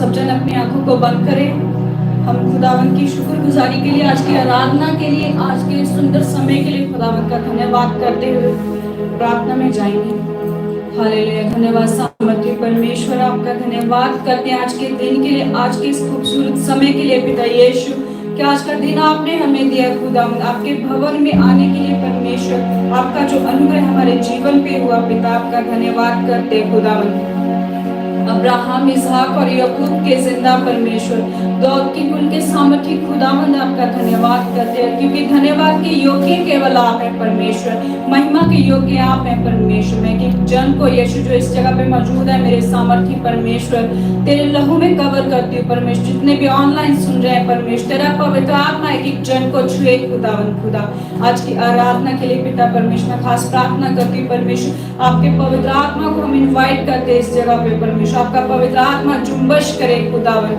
सब जन अपनी आंखों को बंद करें। हम खुदावन की शुक्रगुजारी के लिए, आज की आराधना के लिए, आज के सुंदर समय के लिए खुदावन का धन्यवाद करते हुए प्रार्थना में जाएंगे। हालेलुया। धन्यवाद सामर्थ्य परमेश्वर, आपका धन्यवाद करते हैं आज के दिन के लिए, आज के इस खूबसूरत समय के लिए पिता यीशु, कि आज का दिन आपने हमें दिया खुदावन, आपके भवन में आने के लिए परमेश्वर, आपका जो अनुग्रह हमारे जीवन पे हुआ पिता, आपका धन्यवाद करते खुदावन। अब्राहम, इसहाक और याकूब के जिंदा परमेश्वर, दाऊद की कुल के सामर्थ्य खुदावंद, आपका धन्यवाद करते हैं, क्योंकि धन्यवाद के योग्य केवल आप हैं परमेश्वर, महिमा के योग्य आप हैं परमेश्वर। मैं कि जन को यीशु जो इस जगह पे मौजूद है, मेरे सामर्थ्य परमेश्वर, तेरे लहू में कवर करती हूँ परमेश्वर। जितने भी ऑनलाइन सुन रहे हैं परमेश्वर, तेरा पवित्र आत्मा एक एक जन को छुए खुदावंद। खुदा आज की आराधना के लिए पिता परमेश्वर खास प्रार्थना करती हूँ परमेश्वर, आपके पवित्र आत्मा को हम इन्वाइट करते हैं इस जगह पे परमेश्वर, आपका पवित्र आत्मा जुम्बश करे खुदावन।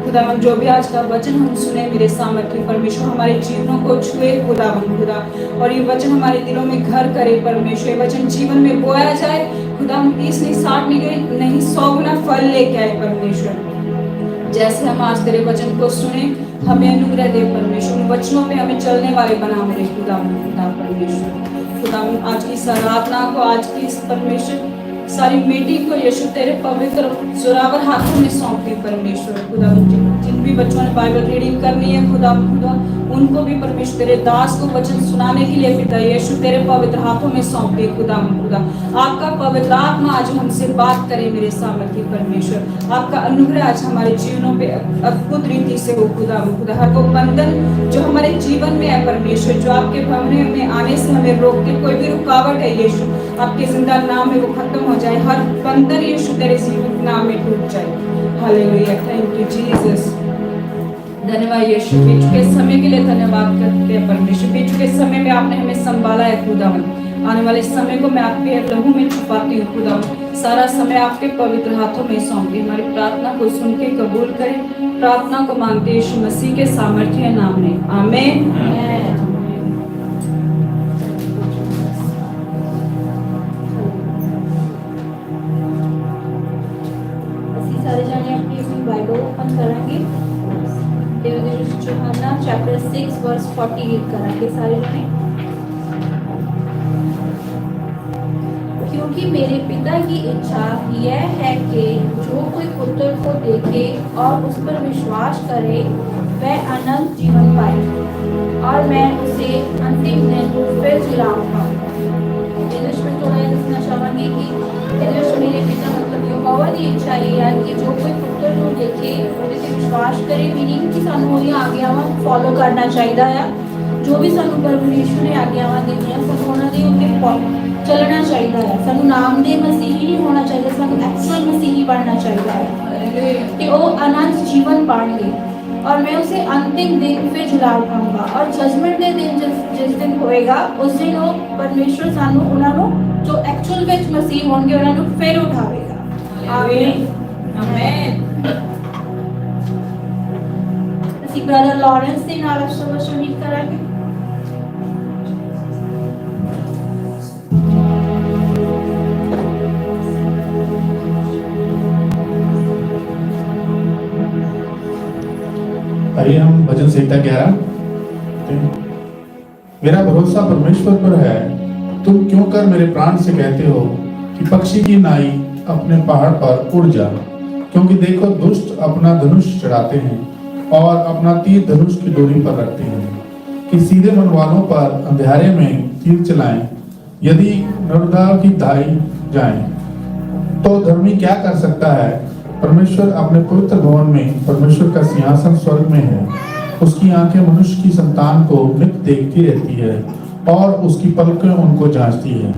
खुदावन जो भी आज का वचन हम सुने मेरे सामर्थ्य परमेश्वर, हमारे जीवनों को छुए खुदावन खुदा, और ये वचन हमारे दिलों में घर करे परमेश्वर, ये वचन जीवन में बोया जाए खुदा, हम 30 नहीं 60 नहीं 100 गुना फल लेके आए परमेश्वर। जैसे हम आज तेरे वचन को सुने, हमें अनुग्रह दे परमेश्वर, उन वचनों पे हमें चलने वाले बना मेरे खुदावन खुदा परमेश्वर। खुदावन आज की इस आराधना को, आज की इस परमेश्वर सारी मीटिंग को यीशु तेरे पवित्र जोरावर हाथों में सौंपती परमेश्वर। खुदा जिन भी बच्चों ने बाइबल रीडिंग करनी है खुदा उनको भी परमेश्वर तेरे दास को वचन सुनाने के लिए पिता यीशु तेरे पवित्र हाथों में सौंपती खुदा। आपका पवित्र आत्मा आज हमसे बात करे मेरे सामर्थ्य परमेश्वर, आपका अनुग्रह आज हमारे जीवनों पे अद्भुत रीति से हो खुदा। हर वो बंधन जो हमारे जीवन में है परमेश्वर, जो आपके भवन में आने से हमें रोकते, कोई भी रुकावट है यीशु, आपके जिंदा नाम में वो खत्म हो जाए, हर बंधन यीशु तेरे जीवन के नाम में टूट जाए। Hallelujah, thank you Jesus. धन्यवाद यीशु, बीच के समय के लिए धन्यवाद करते हैं परमेश्वर, बीच के समय में आपने हमें संभाला है खुदावन। आने वाले समय को मैं आपके लहू में छुपाती हूँ खुदावन, सारा समय आपके पवित्र हाथों में सौंपती। हमारी प्रार्थना को सुन के कबूल करें, प्रार्थना को मांगते यीशु मसीह के सामर्थ्य नाम में, आमीन। चैप्टर 6 वर्स 48 करेंगे सारे जने। क्योंकि मेरे पिता की इच्छा यह है कि जो कोई पुत्र को देखे और उस पर विश्वास करे वह अनंत जीवन पाए, और मैं उसे अंतिम दिन फिर जिलाऊंगा। में थोड़ा दसना चाहेंगे कि मेरे पिता मतलब यहोवा की इच्छा ये है कि जो कोई पुत्र को देखे ਉਹਦੇ ਤੇ विश्वास करे, मीनिंग कि सानू ਉਹਦੀਆਂ आज्ञावां फॉलो करना चाहिए है, जो भी सानू प्रभु यीशु ने आज्ञावां ਦਿੱਤੀਆਂ ਸਾਨੂੰ ਉਹਨਾਂ ਦੇ ਉੱਤੇ चलना चाहिए है। सानू नाम दे मसीही नहीं होना चाहिए, सानू एक्चुअल मसीही बनना चाहिए है कि वो अनंत जीवन पाएंगे, और मैं उसे अंतिम दिन फिर जिला उठाऊंगा। और जजमेंट के दिन जिस दिन होएगा उस दिन वो परमेश्वर सानू उन्होंने जो एक्चुअल विच मसीह होंगे उन्होंने फिर उठावेगा। आमीन आमीन। ਅਸੀਂ ब्रदर लॉरेंस ਦੇ ਨਾਲ ਸ਼ੁਰੂ ਕਰਾਂਗੇ। आइए हम भजन संहिता 11। मेरा भरोसा परमेश्वर पर है, तुम क्यों कर मेरे प्राण से कहते हो कि पक्षी की नाई अपने पहाड़ पर उड़ जा। क्योंकि देखो दुष्ट अपना धनुष चढ़ाते हैं और अपना तीर धनुष की डोरी पर रखते हैं, कि सीधे मन वालों पर अंधेरे में तीर चलाएं। यदि नर्मदा की दाई जाएं तो धर्मी क्या कर सकता है। परमेश्वर अपने पवित्र भवन में, परमेश्वर का सिंहासन स्वर्ग में है। उसकी आंखें मनुष्य की संतान को नित्य देखती रहती है और उसकी पलकें उनको जांचती है।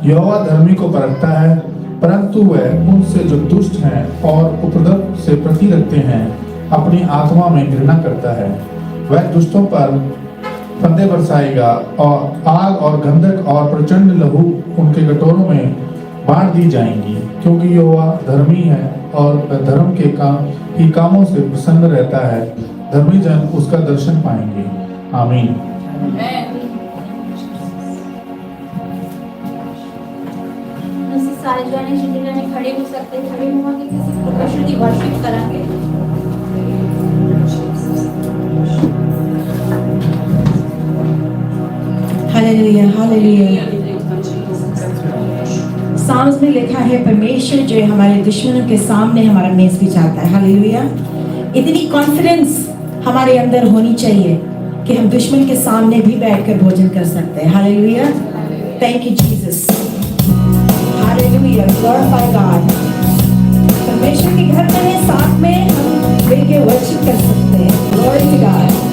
यहोवा धर्मी को परखता है, परंतु वह उनसे जो दुष्ट हैं और उपद्रव से प्रति रखते हैं अपनी आत्मा में घृणा करता है। वह दुष्टों पर फंदे बरसाएगा और आग और गंधक और प्रचंड लहू उनके कटोरों में बांट दी जाएंगी। क्योंकि यहोवा धर्मी है और धर्म के कामों से प्रसन्न रहता है। धर्मी जन उसका दर्शन पाएंगे। आमीन। सारे जाने जितने जाने खड़े हो सकते हैं, खड़े हुआ कि किसी परमेश्वर की वर्शिप करेंगे। हालेलुया। साम्स में लिखा है परमेश्वर जो है हमारे दुश्मनों के सामने हमारा मेज बिछाता है। हालेलुया। इतनी कॉन्फिडेंस हमारे अंदर होनी चाहिए कि हम दुश्मन के सामने भी बैठकर भोजन कर सकते हैं। Hallelujah. Thank you Jesus. Hallelujah. Glorify God. परमेश्वर के घर में साथ में हम मिलके वर्शिप कर सकते हैं। Glory to God.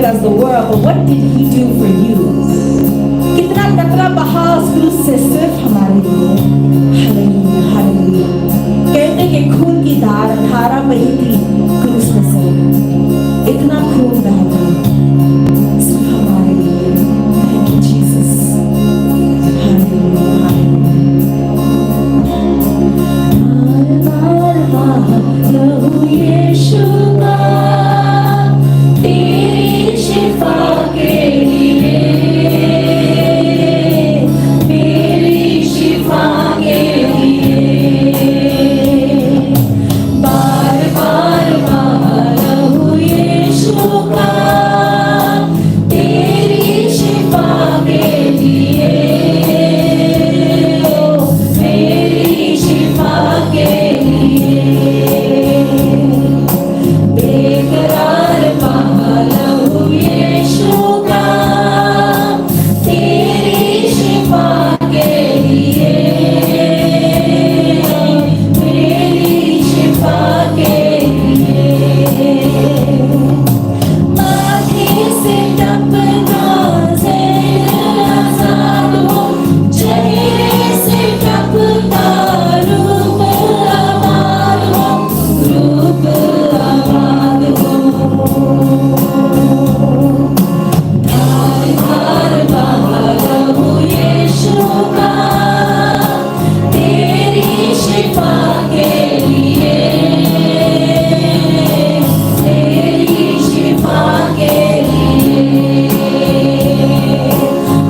does the world, but what did he do for you? कितना कतरा बहा उस क्रूस से सिर्फ हमारे लिए। Hallelujah, hallelujah. कहते कि खून की धारा बही थी क्रूस में से, इतना खून बहा था सिर्फ हमारे लिए। Thank you, Jesus. Hallelujah, hallelujah. प्रभु यीशु का तेरी शिफा के लिए, मेरी शिफा के लिए बार बार प्रभु यीशु का तेरी शिफा के लिए, मेरी शिफा के बेकरार प्रभु यीशु का तेरी शिफा के लिए, मेरी शिफा के लिए माथे से टपका ज़हर आज़ाद हो, चेहरे से टपका रूप आबाद हो, रूप आबाद हो। धार धार प्रभु यीशु का तेरी शिफा के लिए, तेरी शिफा के लिए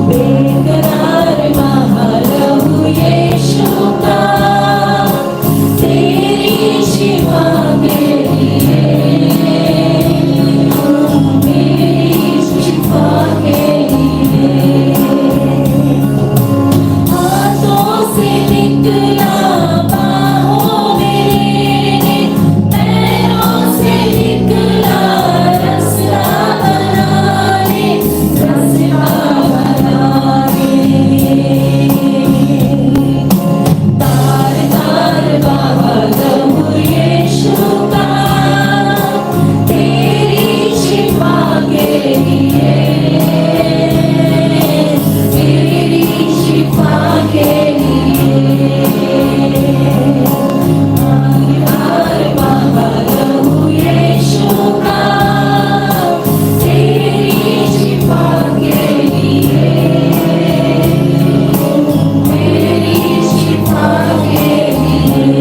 बेकरार प्रभु यीशु का तेरी शिफा के लिए, मेरी शिफा के लिए हाथों से निकला बाहों में, पैरों से निकला रास्ता बनाने, रास्ता बनाने। तार तार प्रभु यीशु का तेरी शिफा के लिए, मेरी शिफा के लिए बार बार प्रभु यीशु का तेरी शिफा के लिए, मेरी शिफा के लिए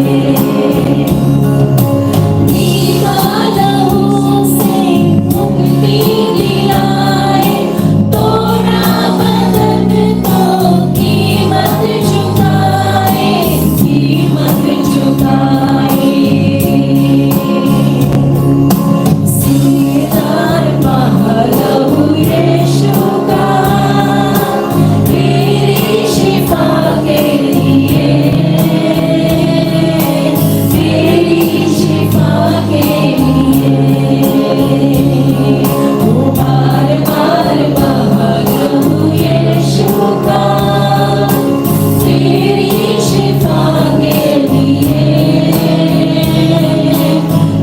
निकालहूँ से मुक्ति दिलाए, तोड़ा बदन को कीमत चुकाए, कीमत चुकाए। सीतार प्रभु यीशु का तेरी शिफा के लिए, मेरी शिफा के लिए ओ बार बार प्रभु यीशु का तेरी शिफा के लिए,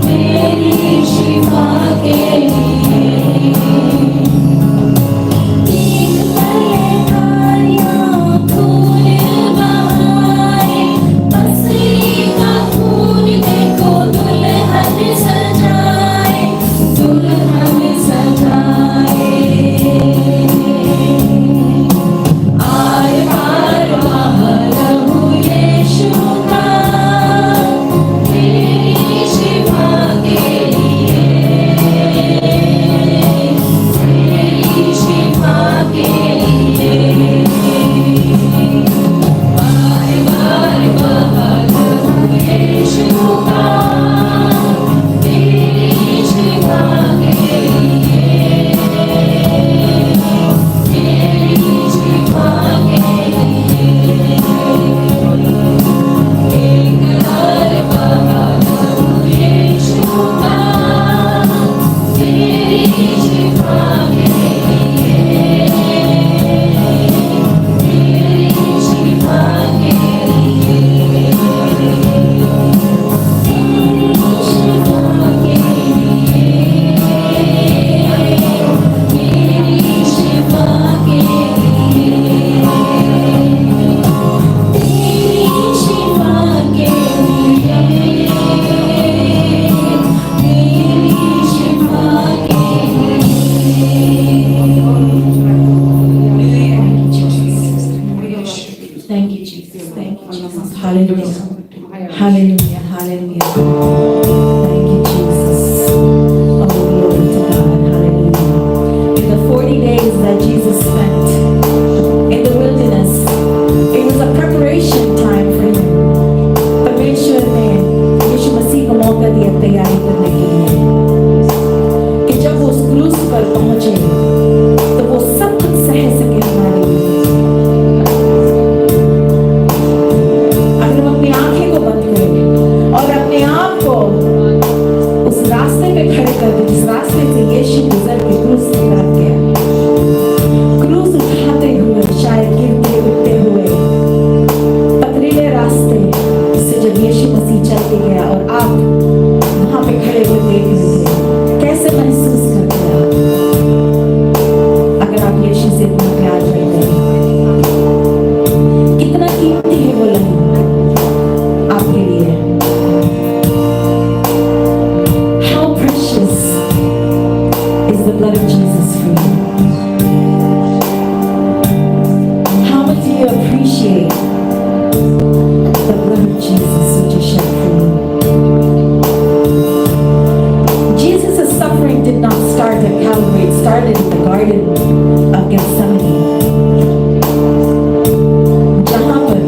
मेरी शिफा के लिए एक तले तारियां खून बहाए, बसरी का खून देखो दुल्हन सजाए, दुल्हन सजाए। आर पार प्रभु यीशु का तेरी शिफा के लिए, मेरी शिफा के लिए बार बार प्रभु यीशु का तेरी शिफा के लिए, मेरी शिफा के लिए बेकरार प्रभु यीशु का तेरी शिफा के लिए, मेरी शिफा के लिए तेरी शिफा के लिए that Jesus spent in the wilderness. It was a preparation time for him. परमेश्वर ने यीशु मसीह को मौका दिया तैयारी करने के लिए कि जब वो उस क्रूस पर पहुंचे तो वो सब कुछ सह सके हमारे लिए। अगर हम अपनी आंखें को बंद करें और अपने आप को उस रास्ते पे खड़े कर दें जिस रास्ते से यीशु गुजर के क्रूस की तरफ गया, क्रूस उठाते हुए शायद गिरते उठते हुए पथरीले रास्ते से जब यीशु मसीह चल के गया और आप वहां पे खड़े हुए देख रहे थे, कैसे महसूस करते हैं अगर आप यीशु से इतना प्यार करते हैं? कितना कीमती है वो लहू आपके लिए। How precious is the blood of Jesus for you? How much do you appreciate the blood of Jesus which is shed for you? Jesus' suffering did not start at Calvary, it started in the Garden of Gethsemane. जहाँ पर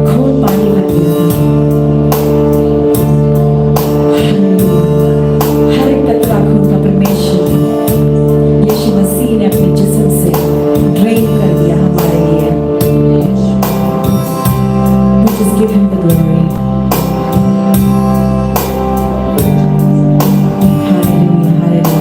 खून पानी बन गया। हर एक कतरा खून का परमेश्वर यीशु मसीह ने अपने जिस्म से ड्रेन कर दिया हमारे लिए। We just give him the glory. Hallelujah, hallelujah.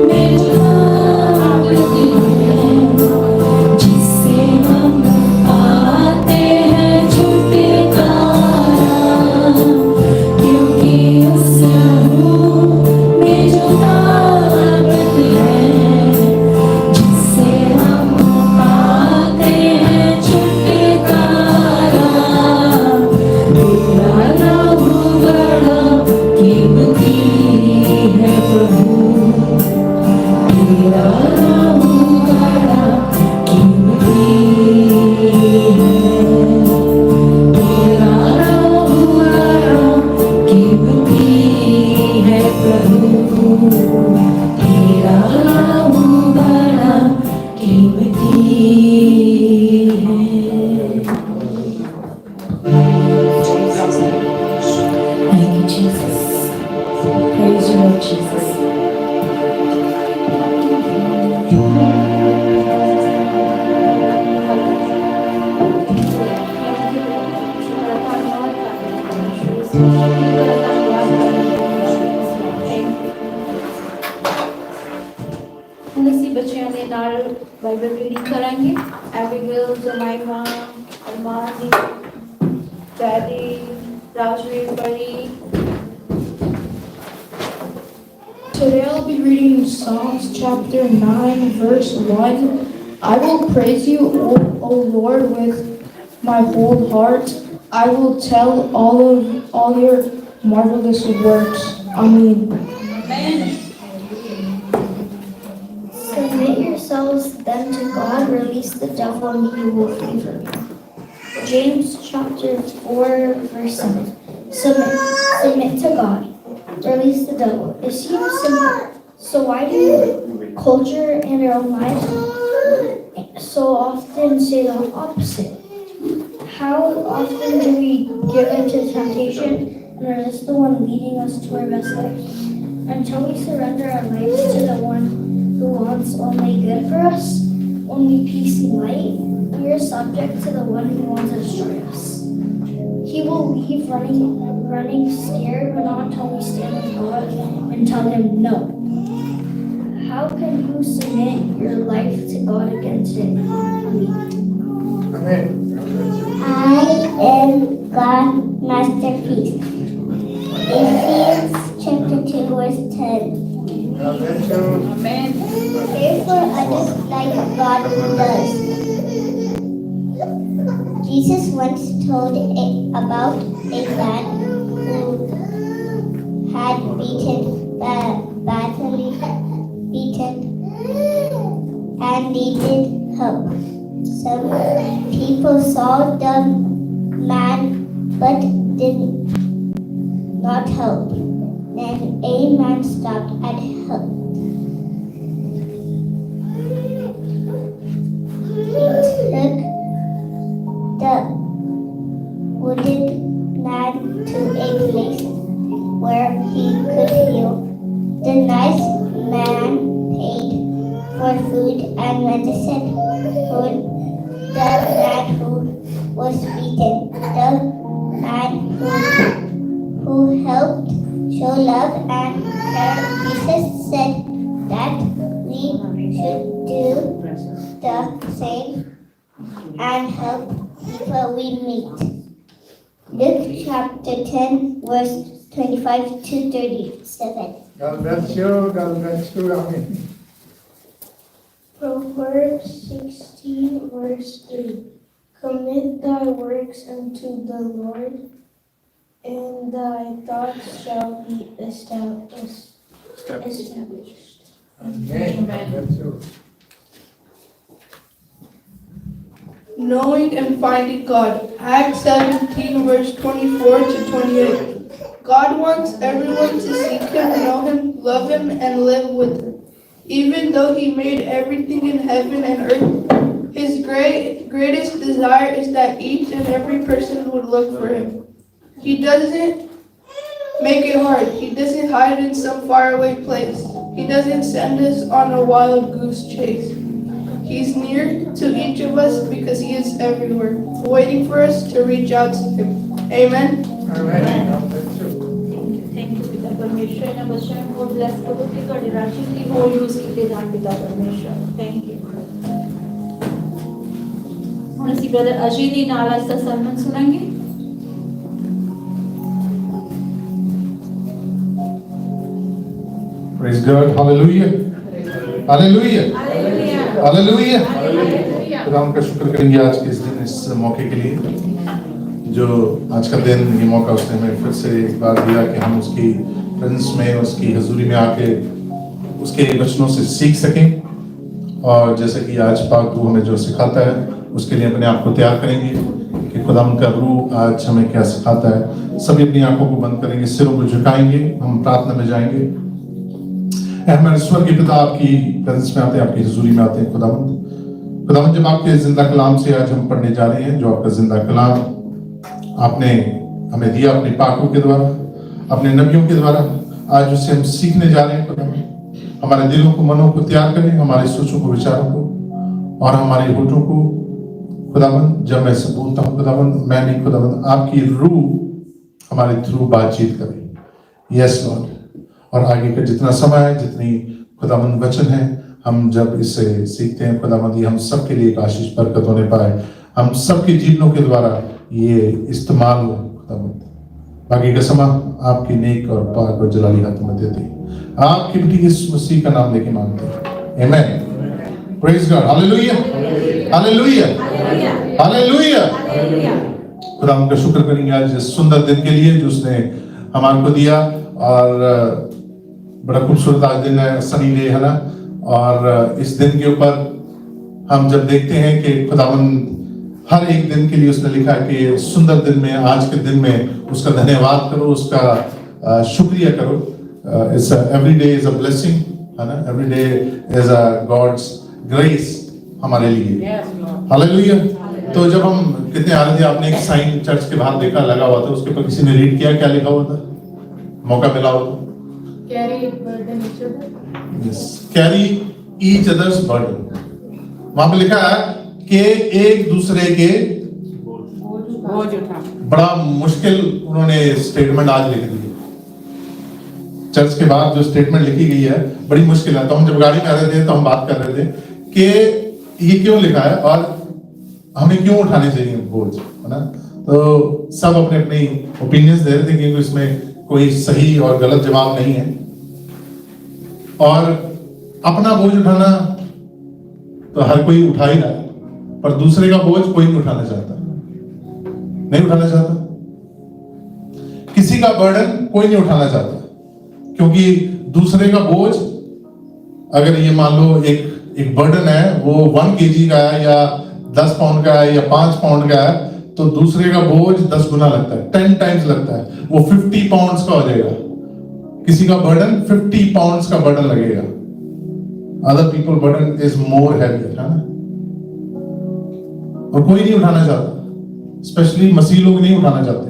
में जो ताकत है, जिससे हम पाते हैं छुटकारा, क्योंकि उस लहू में जो ताकत है, जिससे हम पाते हैं छुटकारा। तेरा नाम बड़ा कीमती है प्रभु, तेरा नाम बड़ा कीमती है, तेरा नाम बड़ा कीमती है प्रभु, तेरा नाम बड़ा कीमती है। Thank you, Jesus. Praise you, Lord Jesus. उसी बच्चियों ने नाल बाइबल रीडिंग कराएंगे। एबिगेल, जमाइमा, अरमान, डैडी, राजवीर, बड़ी। Today I'll be reading Psalms chapter 9, verse 1. I will praise you, O Lord, with my whole heart. I will tell all your marvelous works. Amen. Submit yourselves then to God, release the devil, and he will flee from you. James chapter 4, verse 7. Submit to God, release the devil. It seems simple. So why do culture and our own lives so often say the opposite? How often do we give into temptation and resist the one leading us to our best life? Until we surrender our lives to the one who wants only good for us, only peace and light, we are subject to the one who wants to destroy us. He will leave running scared, but not until we stand with God and tell him no. How can you submit your life to God against it? I am God's masterpiece. Ephesians chapter 2, verse 10. Therefore, others like God does. Jesus once told about a man who had badly beaten and needed help. Some people saw the man but did not help. Then a man stopped and helped. He took the wounded man to a place where he could heal. The nice man paid for food and medicine for the man who was beaten. The man who helped show love and care. Jesus said that we should do the same and help people we meet. Luke chapter 10, verse 25 to 37. God bless you. God bless you. Amen. Proverbs 16, verse 3. Commit thy works unto the Lord, and thy thoughts shall be established. Amen. God bless you. Knowing and finding God. Acts 17, verse 24 to 28. God wants everyone to seek Him, know Him, love Him, and live with Him. Even though He made everything in heaven and earth, His greatest desire is that each and every person would look for Him. He doesn't make it hard. He doesn't hide in some faraway place. He doesn't send us on a wild goose chase. He's near to each of us because He is everywhere, waiting for us to reach out to Him. Amen. Amen. God bless you. Thank you, Piता परमेश्वर। परमेश्वर ने वचन को bless करो कि ਤੁਹਾਡੀ ਰਾਸ਼ੀ ਦੀ ਹੋਰ ਯੂਜ਼ ਕੀਤੇ ਜਾਣ ਪਿਤਾ ਪਰਮੇਸ਼ਰ ਥੈਂਕ ਯੂ। ਹੁਣ ਅਸੀਂ ਬ੍ਰਦਰ ਅਜੀ ਦੀ ਨਾਲ ਅੱਜ ਦਾ sermon ਸੁਣਾਂਗੇ। Praise God, hallelujah, hallelujah, hallelujah. खुदा का शुक्र करेंगे आज के इस दिन, इस मौके के लिए जो आज का दिन, ये मौका उसने हमें फिर से एक बार दिया कि हम उसकी प्रेजेंस में, उसकी हजूरी में आके उसके वचनों से सीख सकें। और जैसे कि आज पाक रूह हमें जो सिखाता है उसके लिए अपने आप को तैयार करेंगे कि खुदा का रूह आज हमें क्या सिखाता है। सभी अपनी आंखों को बंद करेंगे, सिरों को झुकाएंगे, हम प्रार्थना में जाएंगे। हमारे स्वर्गीय पिता आपकी प्रेजेंस में आते हैं, आपकी हजूरी में आते हैं। खुदावंद जब आपके जिंदा कलाम से आज हम पढ़ने जा रहे हैं, जो आपका जिंदा कलाम आपने हमें दिया अपने पाकों के द्वारा, अपने नबियों के द्वारा, आज उससे हम सीखने जा रहे हैं। खुदावंद हमारे दिलों को, मनों को तैयार करें, हमारे सोचों को, विचारों को और हमारे होठों को। खुदावंद जब मैं से बोलता हूँ खुदावंद, मैं नहीं, खुदावंद आपकी रूह हमारे थ्रू बातचीत करे। Yes Lord. और आगे का जितना समय है, जितनी खुदावंद वचन है, हम जब इसे सीखते हैं खुदावंद, ये हम सबके लिए एक आशीष बरकत होने पाए, हम सबके जीवनों के द्वारा ये इस्तेमाल हो खुदावंद। बाकी का समय आपकी नेक और पाक और जलाली हाथ में देते हैं, आपकी बेटी यीशु मसीह का नाम लेके मांगते हैं, आमीन। Praise God, hallelujah, hallelujah, hallelujah. खुदा का शुक्र करेंगे आज इस सुंदर दिन के लिए जो उसने हमारे को दिया। और बड़ा खूबसूरत आज दिन है, सनी डे है ना। और इस दिन के ऊपर हम जब देखते हैं कि खुदावंद हर एक दिन के लिए उसने लिखा है कि सुंदर दिन में, आज के दिन में उसका धन्यवाद करो, उसका शुक्रिया करो। It's every day is a blessing, है ना। Every day is a God's grace हमारे लिए। हालेलुया। तो जब हम कितने आ रहे थे, आपने एक साइन चर्च के बाहर देखा लगा हुआ था, उसके ऊपर किसी ने रीड किया, क्या लिखा हुआ था? मौका मिला हो तो कैरी ईच अदर्स बर्डन। वहां पे लिखा है कि एक दूसरे के बोझ उठा। बड़ा मुश्किल उन्होंने स्टेटमेंट आज लिख दी। चर्च के बाद जो स्टेटमेंट लिखी गई है बड़ी मुश्किल है। तो हम जब गाड़ी में आ रहे थे तो हम बात कर रहे थे कि ये क्यों लिखा है और हमें क्यों उठाने चाहिए बोझ, है ना। तो सब अपने अपनी ओपिनियंस दे रहे थे क्योंकि इसमें कोई सही और गलत जवाब नहीं है। और अपना बोझ उठाना तो हर कोई उठा ही रहा है, पर दूसरे का बोझ कोई नहीं उठाना चाहता, नहीं उठाना चाहता। किसी का बर्डन कोई नहीं उठाना चाहता, क्योंकि दूसरे का बोझ, अगर ये मान लो एक बर्डन है, वो 1 kg का है या 10 पाउंड का है या 5 पाउंड का है, तो दूसरे का बोझ 10 गुना लगता है, 10 टाइम्स लगता है, वो 50 पाउंड्स का हो जाएगा। किसी का बर्डन 50 पाउंड्स का बर्डन लगेगा। Other people burden is more heavy, है ना। और कोई नहीं उठाना चाहता, स्पेशली मसीह लोग नहीं उठाना चाहते।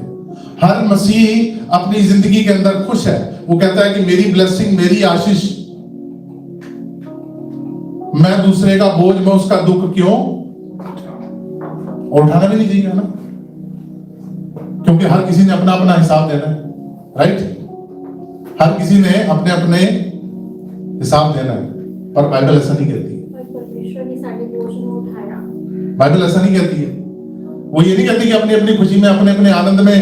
हर मसीह अपनी जिंदगी के अंदर खुश है। वो कहता है कि मेरी ब्लेसिंग, मेरी आशीष, मैं दूसरे का बोझ, मैं उसका दुख क्यों, और उठाना भी नहीं चाहिए, है ना। क्योंकि हर किसी ने अपना अपना हिसाब देना है, राइट। हर किसी ने अपने अपने हिसाब देना है, पर बाइबल ऐसा नहीं कहती। बाइबल ऐसा नहीं कहती है। वो ये नहीं कहती कि अपनी अपनी खुशी में, अपने अपने आनंद में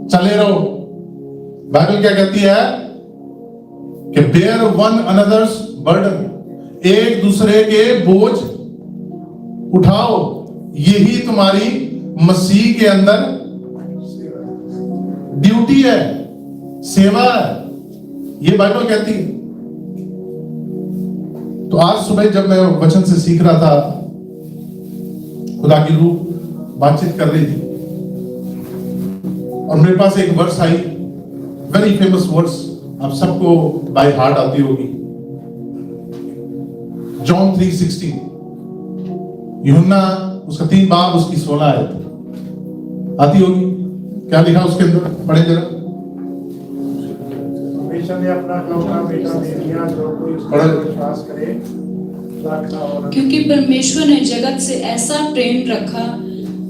चले रहो। बाइबल क्या कहती है कि बेयर वन अनदर्स बर्डन, एक दूसरे के बोझ उठाओ। यही तुम्हारी मसीह के अंदर ड्यूटी है, सेवा है, ये बाइबल कहती है। तो आज सुबह जब मैं वचन से सीख रहा था, खुदा की रूह बातचीत कर रही थी और मेरे पास एक वर्स आई, वेरी फेमस वर्स, आप सबको बाय हार्ट आती होगी, जॉन 3:16। यूहन्ना उसका 3 बाब उसकी 16 आयत आती होगी। क्या लिखा उसके अंदर, पढ़े जरा। परमेश्वर ने अपना इकलौता बेटा दे दिया, जो कोई उस पर विश्वास करे लाखना और क्योंकि परमेश्वर ने जगत से ऐसा प्रेम रखा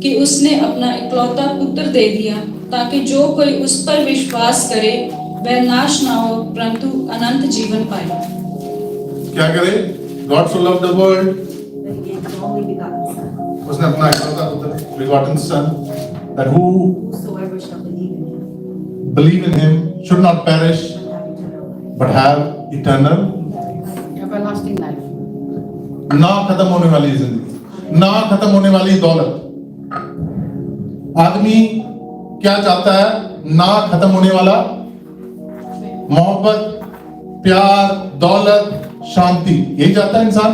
कि उसने अपना इकलौता पुत्र दे दिया, ताकि जो कोई उस पर विश्वास करे वह नाश ना हो परंतु अनंत जीवन पाए। क्या करे? God so loved the world, that he gave his only begotten Son, उसने अपना एकलौता पुत्र begotten son, that whosoever shall believe in him believe in him should not perish shall have eternal life. but have eternal, everlasting life. ना खत्म होने वाली जिंदगी, ना खत्म होने वाली दौलत। आदमी क्या चाहता है? ना खत्म होने वाला मोहब्बत, प्यार, दौलत, शांति, यही चाहता है इंसान।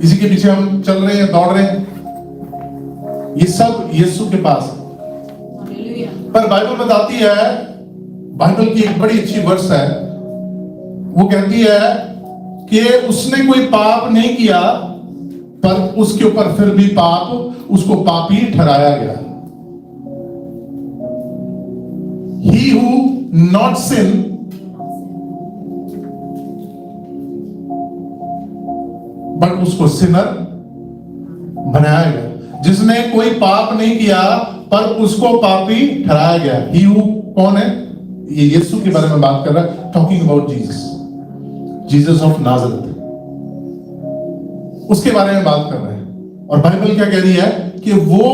इसी के पीछे हम चल रहे हैं, दौड़ रहे हैं। ये सब यीशु के पास है। हालेलुया। पर बाइबल बताती है, बाइबल की एक बड़ी अच्छी वर्स है, वो कहती है कि उसने कोई पाप नहीं किया पर उसके ऊपर फिर भी पाप, उसको पापी ठहराया गया। He who not sin but उसको सिनर बनाया गया। जिसने कोई पाप नहीं किया पर उसको पापी ठहराया गया। He who कौन है? ये यीशु के बारे में बात कर रहा है, talking about Jesus, Jesus of Nazareth, उसके बारे में बात कर रहे हैं। और बाइबल क्या कह रही है कि वो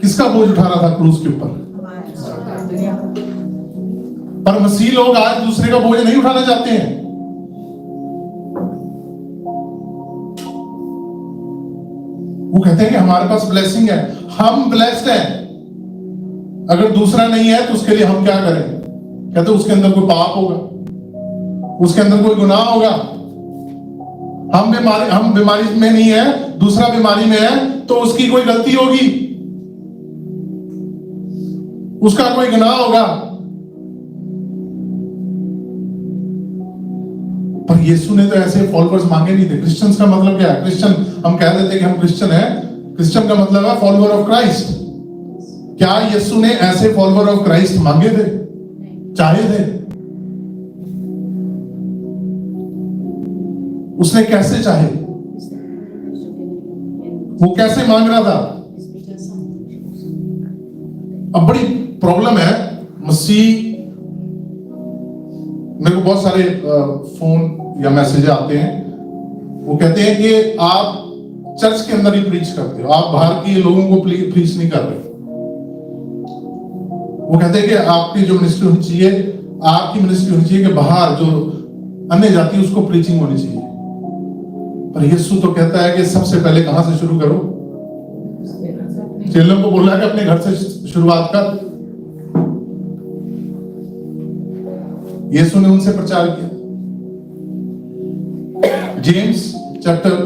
किसका बोझ उठा रहा था क्रूस के ऊपर? पर मसीह लोग आज दूसरे का बोझ नहीं उठाना चाहते हैं। वो कहते हैं कि हमारे पास ब्लेसिंग है, हम ब्लेस्ड हैं, अगर दूसरा नहीं है तो उसके लिए हम क्या करें? कहते हैं उसके अंदर कोई पाप होगा, उसके अंदर कोई गुनाह होगा। हम बीमारी में नहीं है, दूसरा बीमारी में है, तो उसकी कोई गलती होगी, उसका कोई गुनाह होगा। पर यीशु ने तो ऐसे फॉलोअर्स मांगे नहीं थे। क्रिश्चियंस का मतलब क्या है? क्रिश्चियन, हम कह देते कि हम क्रिश्चियन हैं, क्रिश्चियन का मतलब है फॉलोअर ऑफ क्राइस्ट। क्या यीशु ने ऐसे फॉलोअर ऑफ क्राइस्ट मांगे थे? चाहे थे? उसने कैसे चाहे? वो कैसे मांग रहा था? अब बड़ी प्रॉब्लम है। मसीह, मेरे को बहुत सारे फोन या मैसेज आते हैं, वो कहते हैं कि आप चर्च के अंदर ही प्रीच करते हो, आप बाहर के लोगों को प्रीच नहीं कर रहे। वो कहते हैं कि आपकी जो मिनिस्ट्री होनी चाहिए, आपकी मिनिस्ट्री होनी चाहिए कि बाहर जो अन्य जाति है उसको प्रीचिंग होनी चाहिए। पर यीशु तो कहता है कि सबसे पहले कहां से शुरू करो? चेलों को बोला कि अपने घर से शुरुआत कर। यीशु ने उनसे प्रचार किया। जेम्स चैप्टर,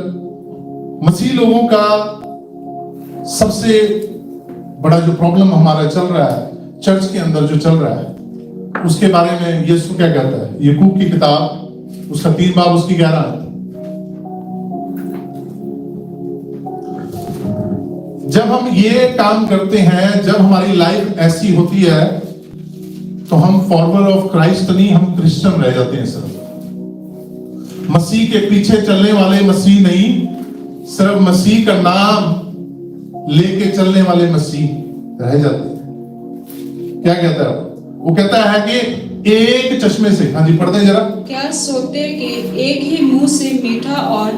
मसीह लोगों का सबसे बड़ा जो प्रॉब्लम हमारा चल रहा है, चर्च के अंदर जो चल रहा है, उसके बारे में यीशु क्या कहता है? याकूब की किताब, उसका 3 बाब उसकी 11 आयत। जब हम ये काम करते हैं, जब हमारी लाइफ ऐसी होती है, तो हम फॉलोअर ऑफ क्राइस्ट नहीं, हम क्रिश्चियन रह जाते हैं। सिर्फ मसीह के पीछे चलने वाले मसीह नहीं, सिर्फ मसीह का नाम लेके चलने वाले मसीह रह जाते हैं। क्या कहता है वो? कहता है कि एक चश्मे से, हाँ जी पढ़ते हैं जरा। क्या सोते कि एक ही मुंह से मीठा और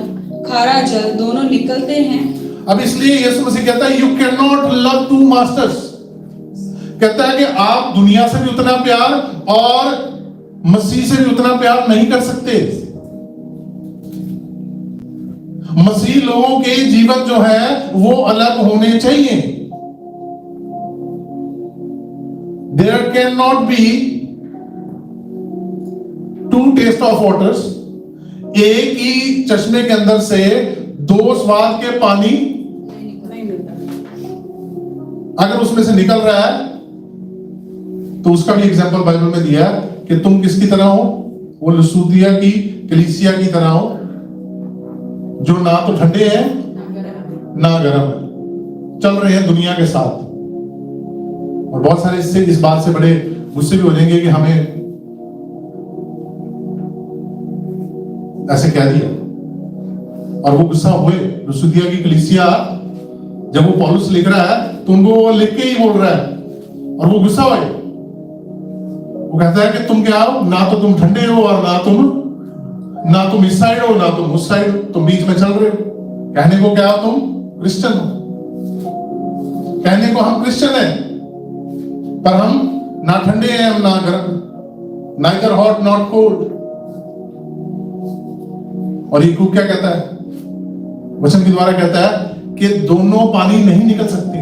खारा जल दोनों निकलते हैं? अब इसलिए यीशु मसीह कहता है, you can not love two masters. कहता है कि आप दुनिया से भी उतना प्यार और मसीह से भी उतना प्यार नहीं कर सकते। मसीह लोगों के जीवन जो है वो अलग होने चाहिए। There can not be two taste of waters. एक ही चश्मे के अंदर से 2 स्वाद के पानी अगर उसमें से निकल रहा है, तो उसका भी एग्जांपल बाइबल में दिया है कि तुम किसकी तरह हो? वो लुसूदिया की कलीसिया की तरह हो, जो ना तो ठंडे हैं ना गर्म है, चल रहे हैं दुनिया के साथ। और बहुत सारे इस बात से बड़े गुस्से भी हो जाएंगे कि हमें ऐसे कह दिया। और वो गुस्सा हुए। लुसूदिया की कलीसिया, जब वो पौलुस लिख रहा है तो उनको वो लिख के ही बोल रहा है, और वो गुस्सा हुए। वो कहता है कि तुम क्या हो, ना तो तुम ठंडे हो और ना तुम इस साइड हो ना तुम उस साइड, तुम बीच में चल रहे हो। कहने को क्या हो, तुम क्रिश्चियन हो। कहने को हम क्रिश्चियन हैं, पर हम ना ठंडे हैं हम ना गर्म, नाइदर हॉट नॉट कोल्ड। और ये क्या कहता है, वचन के द्वारा कहता है कि दोनों पानी नहीं निकल सकते।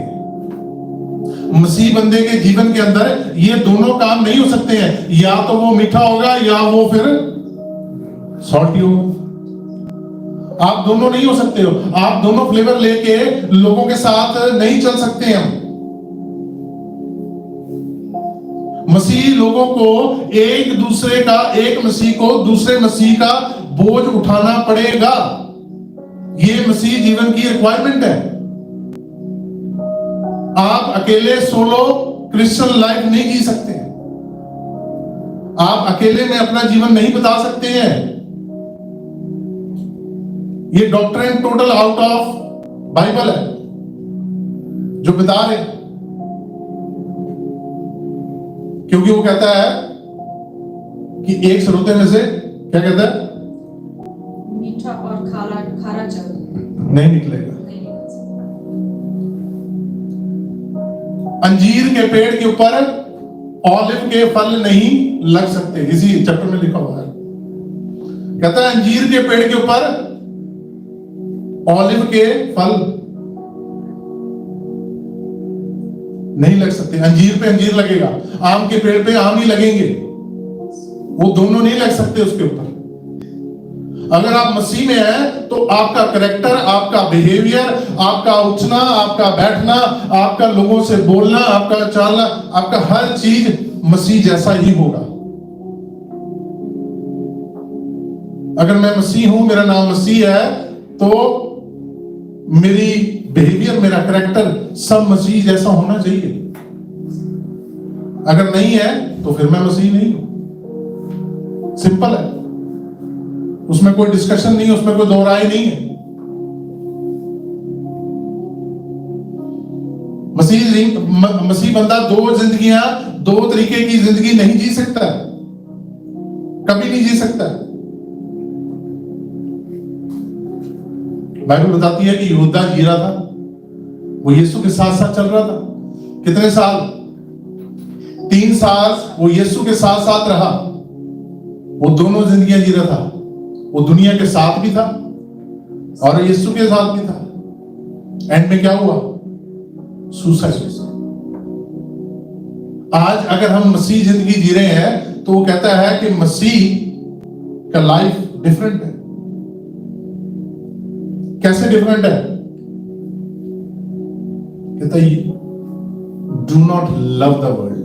मसीह बंदे के जीवन के अंदर ये दोनों काम नहीं हो सकते हैं, या तो वो मीठा होगा या वो फिर सॉल्टी होगा। आप दोनों नहीं हो सकते हो, आप दोनों फ्लेवर लेके लोगों के साथ नहीं चल सकते हैं। मसीह लोगों को एक मसीह को दूसरे मसीह का बोझ उठाना पड़ेगा। ये मसीह जीवन की रिक्वायरमेंट है। आप अकेले सोलो क्रिश्चियन लाइफ नहीं जी सकते। आप अकेले में अपना जीवन नहीं बिता सकते हैं। ये doctrine total out of Bible है जो बता रहे, क्योंकि वो कहता है कि एक स्रोते में से क्या कहता है, मीठा और खारा जल नहीं निकलेगा। अंजीर के पेड़ के ऊपर ऑलिव के फल नहीं लग सकते, इसी चैप्टर में लिखा हुआ है। कहता है अंजीर के पेड़ के ऊपर ऑलिव के फल नहीं लग सकते। अंजीर पे अंजीर लगेगा, आम के पेड़ पे आम ही लगेंगे, वो दोनों नहीं लग सकते उसके ऊपर। अगर आप मसीह में हैं तो आपका कैरेक्टर, आपका बिहेवियर, आपका उठना, आपका बैठना, आपका लोगों से बोलना, आपका चलना, आपका हर चीज मसीह जैसा ही होगा। अगर मैं मसीह हूं, मेरा नाम मसीह है, तो मेरी बिहेवियर, मेरा कैरेक्टर सब मसीह जैसा होना चाहिए। अगर नहीं है तो फिर मैं मसीह नहीं हूं। सिंपल है, उसमें कोई डिस्कशन नहीं है, उसमें कोई दो राय नहीं है। मसीह बंदा दो जिंदगियां, दो तरीके की जिंदगी नहीं जी सकता, कभी नहीं जी सकता। बाइबल बताती है कि यहूदा जी रहा था, वो यीशु के साथ साथ चल रहा था। कितने साल? 3 साल वो यीशु के साथ साथ रहा। वो दोनों जिंदगियां जी रहा था। वो दुनिया के साथ भी था और यीशु के साथ भी था। एंड में क्या हुआ? सुसाइड। आज अगर हम मसीह जिंदगी जी रहे हैं तो वो कहता है कि मसीह का लाइफ डिफरेंट है। कैसे डिफरेंट है? कहता है do not love the world.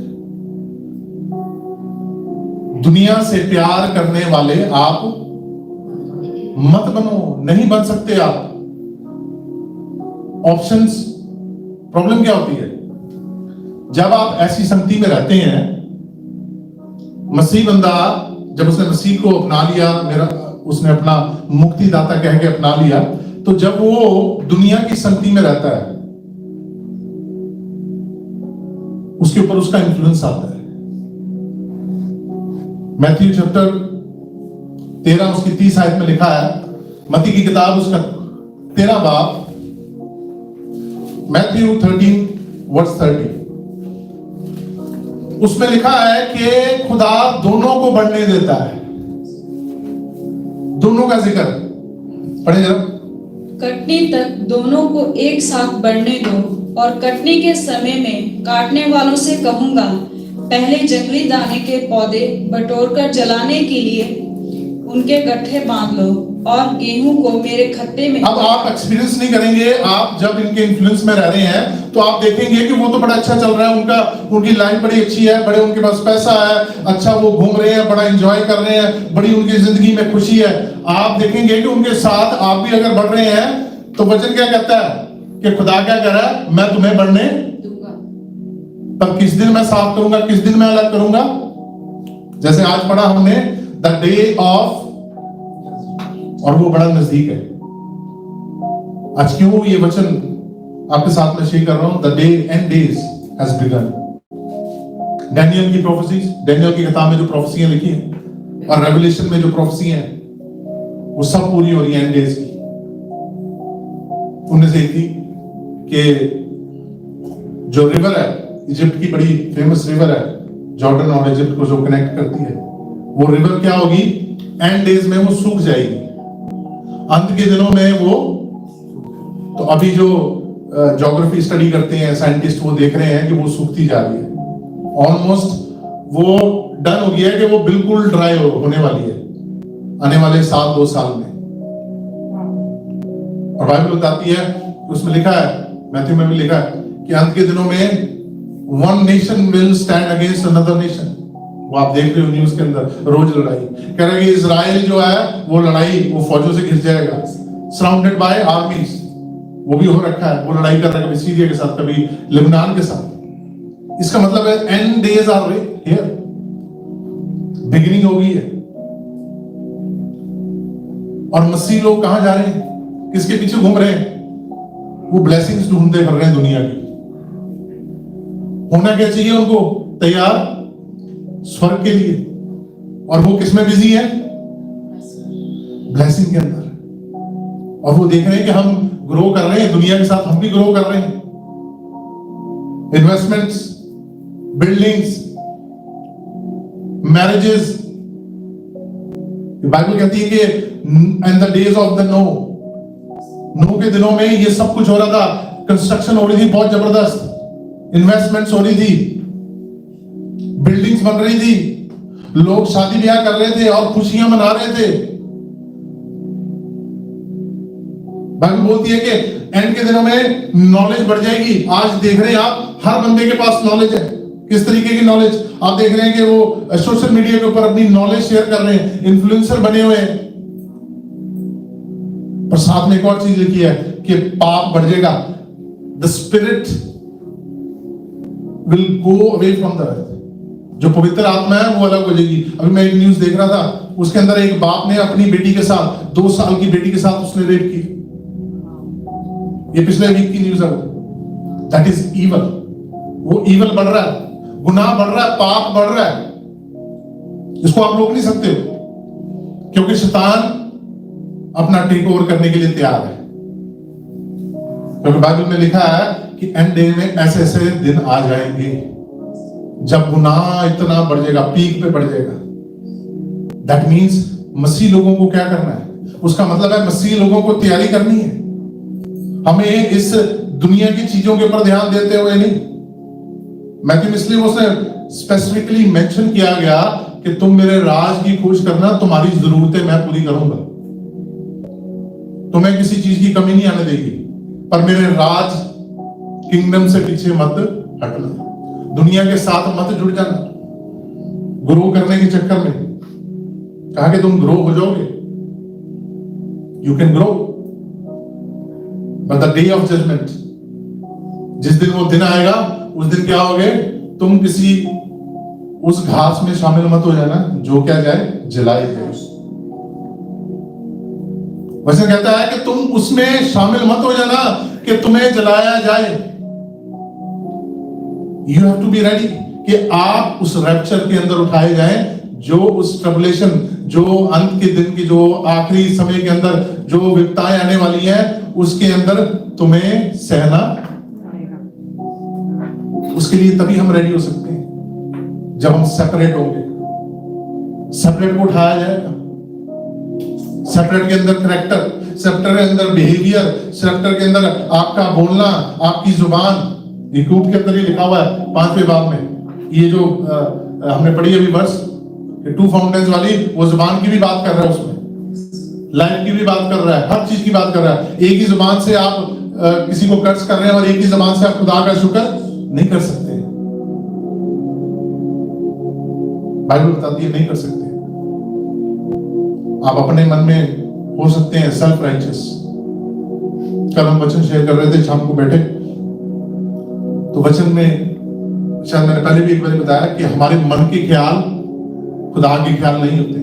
दुनिया से प्यार करने वाले आप मत बनो, नहीं बन सकते आप। ऑप्शंस, प्रॉब्लम क्या होती है जब आप ऐसी संगति में रहते हैं? मसीह बंदा जब उसने मसीह को अपना लिया, उसने अपना मुक्तिदाता कह के अपना लिया, तो जब वो दुनिया की संगति में रहता है, उसके ऊपर उसका इन्फ्लुएंस आता है। मैथ्यू चैप्टर 13 उसकी 30 आयत में लिखा है, मत्ती की किताब उसका 13 बाब, मैथ्यू 13 वर्स 30, उसमें लिखा है कि खुदा दोनों को बढ़ने देता है। दोनों का जिक्र पढ़े जरा। कटनी तक दोनों को एक साथ बढ़ने दो, और कटनी के समय में काटने वालों से कहूंगा, पहले जंगली दाने के पौधे बटोरकर जलाने के लिए उनके गट्ठे बांध लो, और गेहूं को मेरे खत्ते में। अब आप एक्सपीरियंस नहीं करेंगे, आप जब इनके इन्फ्लुएंस में रह रहे हैं तो आप देखेंगे कि वो तो बड़ा अच्छा चल रहा है, उनकी लाइफ बड़ी अच्छी है, बड़े उनके पास पैसा है, अच्छा वो घूम रहे हैं, बड़ा एंजॉय कर रहे हैं, बड़ी उनकी जिंदगी में खुशी है। आप देखेंगे कि उनके साथ आप भी अगर बढ़ रहे हैं तो वचन क्या कहता है कि खुदा क्या कह रहा है? मैं तुम्हें बढ़ने दूंगा। पर किस दिन मैं साफ करूंगा, किस दिन मैं अलग करूंगा? जैसे आज पढ़ा हमने द डे ऑफ, और वो बड़ा नजदीक है। आज क्यों ये वचन आपके साथ में शेयर कर रहा हूं? The day and days has begin. Daniel की प्रोफेसीज, डैनियल की किताब में जो प्रोफेसियां लिखी हैं और रेवलेशन में जो प्रोफेसी हैं वो सब पूरी हो रही है एंड डेज की। उनमें से एक थी कि जो रिवर है, इजिप्ट की बड़ी फेमस रिवर है, जॉर्डन और इजिप्ट को जो कनेक्ट करती है, वो रिवर क्या होगी, एंड डेज में वो सूख जाएगी, अंत के दिनों में वो। तो अभी जो ज्योग्राफी स्टडी करते हैं साइंटिस्ट, वो देख रहे हैं कि वो सूखती जा रही है, ऑलमोस्ट वो डन हो गया है कि वो बिल्कुल ड्राई होने वाली है आने वाले 1-2 साल में। और बाइबल बताती है, उसमें लिखा है, मैथ्यू में भी लिखा है कि अंत के दिनों में one nation will stand against another nation. वो आप देख रहे हो न्यूज के अंदर रोज लड़ाई, कह रहे हैं कि इजराइल जो है वो लड़ाई, वो फौजों से घिर जाएगा, सराउंडेड बाय आर्मीज। वो भी हो रखा है, वो लड़ाई कर रहा है कभी सीरिया के साथ, कभी लेबनान के साथ। इसका मतलब है end days are here, beginning हो गई है। और मसीह लोग कहां जा रहे हैं, किसके पीछे घूम रहे हैं? वो ब्लेसिंग्स ढूंढते फिर रहे हैं दुनिया की। होना क्या चाहिए उनको? तैयार स्वर्ग के लिए। और वो किसमें बिजी है? ब्लेसिंग के अंदर। और वो देख रहे हैं कि हम ग्रो कर रहे हैं दुनिया के साथ, हम भी ग्रो कर रहे हैं। Investments, buildings, marriages. बाइबल कहती है कि in the days of the Noah के दिनों में ये सब कुछ हो रहा था। कंस्ट्रक्शन हो रही थी बहुत जबरदस्त, इन्वेस्टमेंट्स हो रही थी, बिल्डिंग्स बन रही थी, लोग शादी ब्याह कर रहे थे और खुशियां मना रहे थे। बाइबल बोलती है कि एंड के दिनों में नॉलेज बढ़ जाएगी। आज देख रहे हैं आप, हर बंदे के पास नॉलेज है। किस तरीके की नॉलेज? आप देख रहे हैं कि वो सोशल मीडिया के ऊपर अपनी नॉलेज शेयर कर रहे हैं, इन्फ्लुएंसर बने हुए हैं। पर साथ में एक और चीज लिखी है कि पाप बढ़ जाएगा, the spirit will go away from the earth. जो पवित्र आत्मा है वो अलग हो जाएगी। अभी मैं एक न्यूज देख रहा था, उसके अंदर एक बाप ने अपनी बेटी के साथ, 2 साल की बेटी के साथ उसने रेप की। ये पिछले वीक की न्यूज है। वो दैट इज ईवल। वो ईवल बढ़ रहा है, गुनाह बढ़ रहा है, पाप बढ़ रहा है। इसको आप रोक नहीं सकते हो, क्योंकि शैतान अपना टेक ओवर करने के लिए तैयार है। क्योंकि बाइबल में लिखा है कि एंड डे में ऐसे ऐसे दिन आ जाएंगे जब गुनाह इतना बढ़ जाएगा, पीक पे बढ़ जाएगा। दैट मीन्स मसीह लोगों को क्या करना है? उसका मतलब है मसीह लोगों को तैयारी करनी है। हमें इस दुनिया की चीजों के ऊपर ध्यान देते हुए नहीं। मैथ्यू इसलिए उसने स्पेसिफिकली मेंशन किया गया कि तुम मेरे राज की खोज करना, तुम्हारी जरूरतें मैं पूरी करूंगा, तुम्हें किसी चीज की कमी नहीं आने देगी, पर मेरे राज किंगडम से पीछे मत हटना, दुनिया के साथ मत जुड़ जाना। ग्रो करने के चक्कर में कहा कि तुम ग्रो हो जाओगे, you can grow, but the day of judgement, जिस दिन वो दिन आएगा, उस दिन क्या होगे? तुम किसी उस घास में शामिल मत हो जाना जो क्या जाए, जलाई जाए। वैसे कहता है कि तुम उसमें शामिल मत हो जाना कि तुम्हें जलाया जाए। You have to be ready कि आप उस रैप्चर के अंदर उठाए जाएं, जो उस ट्रबुलेशन, जो अंत के दिन की, जो आखिरी समय के अंदर जो विपताएं आने वाली हैं, उसके अंदर तुम्हें सहना। उसके लिए तभी हम रेडी हो सकते हैं जब हम सेपरेट होंगे। सेपरेट को उठाया जाएगा। सेपरेट के अंदर करैक्टर, सेपरेट के अंदर बिहेवियर, सेपरेट के अंदर आपका बोलना, आपकी जुबान। याकूब के अंदर ही लिखा हुआ है 5वें बाब में, ये जो हमने पढ़ी अभी वर्ष 2 फाउंटेन्स वाली, वो जुबान की भी बात कर रहा है, उसमें लाइफ की भी बात कर रहा है, हर चीज की बात कर रहा है। एक ही जुबान से आप किसी को कर्ज कर रहे हैं और एक ही जुबान से आप खुदा का शुक्र नहीं कर सकते। बाइबल बताती है नहीं कर सकते। आप अपने मन में हो सकते हैं सेल्फ राइचियस। कल हम वचन शेयर कर रहे थे, शाम को बैठे तो वचन में, शायद मैंने पहले भी एक बार बताया कि हमारे मन के ख्याल खुदा के ख्याल नहीं होते।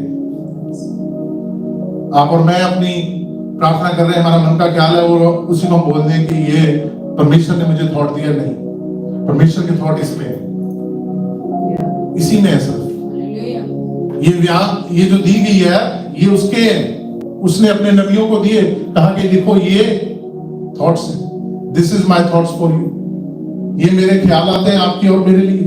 आप और मैं अपनी प्रार्थना कर रहे हैं, हमारा मन का ख्याल है और उसी को हम बोल दें कि ये परमेश्वर ने मुझे थॉट दिया। नहीं, परमेश्वर के थॉट इसमें है। इसी में है सिर्फ। ये जो दी गई है ये उसके, उसने अपने नबियों को दिए, कहा कि देखो ये थॉट्स हैं, this is my thoughts for you, ये मेरे ख्याल आते हैं आपकी और मेरे लिए।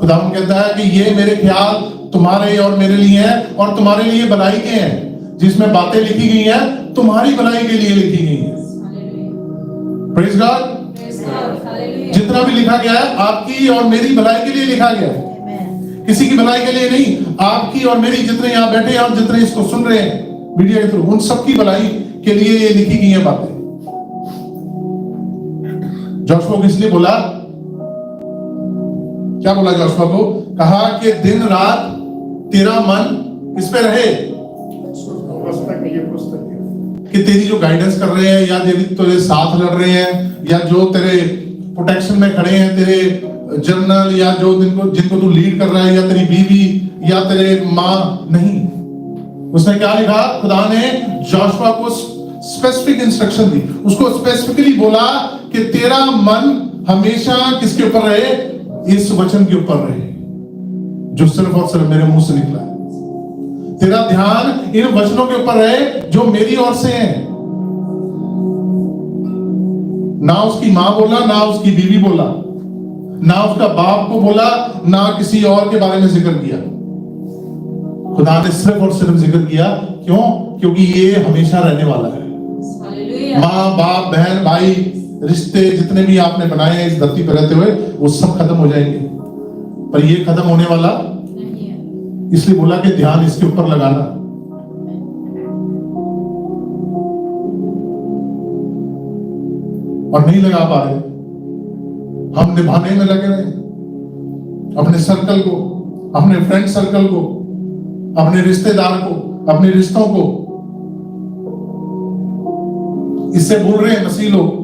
खुदावन कहता है कि ये मेरे ख्याल तुम्हारे और मेरे लिए हैं, और तुम्हारे लिए भलाई के हैं, जिसमें बातें लिखी गई हैं तुम्हारी भलाई के लिए लिखी गई हैं। Praise God. जितना भी लिखा गया है आपकी और मेरी भलाई के लिए लिखा गया है, किसी की भलाई के लिए नहीं, आपकी और मेरी, जितने यहाँ बैठे हैं और जितने इसको सुन रहे हैं मीडिया के थ्रू, उन सबकी भलाई के लिए ये लिखी गई है बातें। जोशुआ को इसलिए बोला, क्या बोला जोशुआ को? कहा कि दिन रात तेरा मन किस पे रहे? कि तेरी जो गाइडेंस कर रहे हैं, या तेरे साथ लड़ रहे हैं, या जो तेरे प्रोटेक्शन में खड़े हैं, तेरे जनरल, या जो जिनको तू लीड कर रहा है, या तेरी बीवी, या तेरे माँ, नहीं। उसने क्या लिखा? खुदा ने जोशुआ को स्पेसिफिक इंस्ट्रक्शन दी, उसको स्पेसिफिकली बोला कि तेरा मन हमेशा किसके ऊपर रहे? इस वचन के ऊपर रहे, जो सिर्फ और सिर्फ मेरे मुंह से निकला है। तेरा ध्यान इन वचनों के ऊपर रहे जो मेरी ओर से हैं। ना उसकी मां बोला, ना उसकी बीवी बोला, ना उसका बाप को बोला, ना किसी और के बारे में जिक्र किया। खुदा ने सिर्फ और सिर्फ जिक्र किया। क्यों? क्योंकि ये हमेशा रहने वाला है। माँ, बाप, बहन, भाई, रिश्ते जितने भी आपने बनाए हैं इस धरती पर रहते हुए, वो सब खत्म हो जाएंगे, पर ये खत्म होने वाला नहीं है। इसलिए बोला कि ध्यान इसके ऊपर लगाना। और नहीं लगा पा रहे, हम निभाने में लगे रहे, अपने सर्कल को, अपने फ्रेंड सर्कल को, अपने रिश्तेदार को, अपने रिश्तों को। इससे बोल रहे हैं मसीह लोग।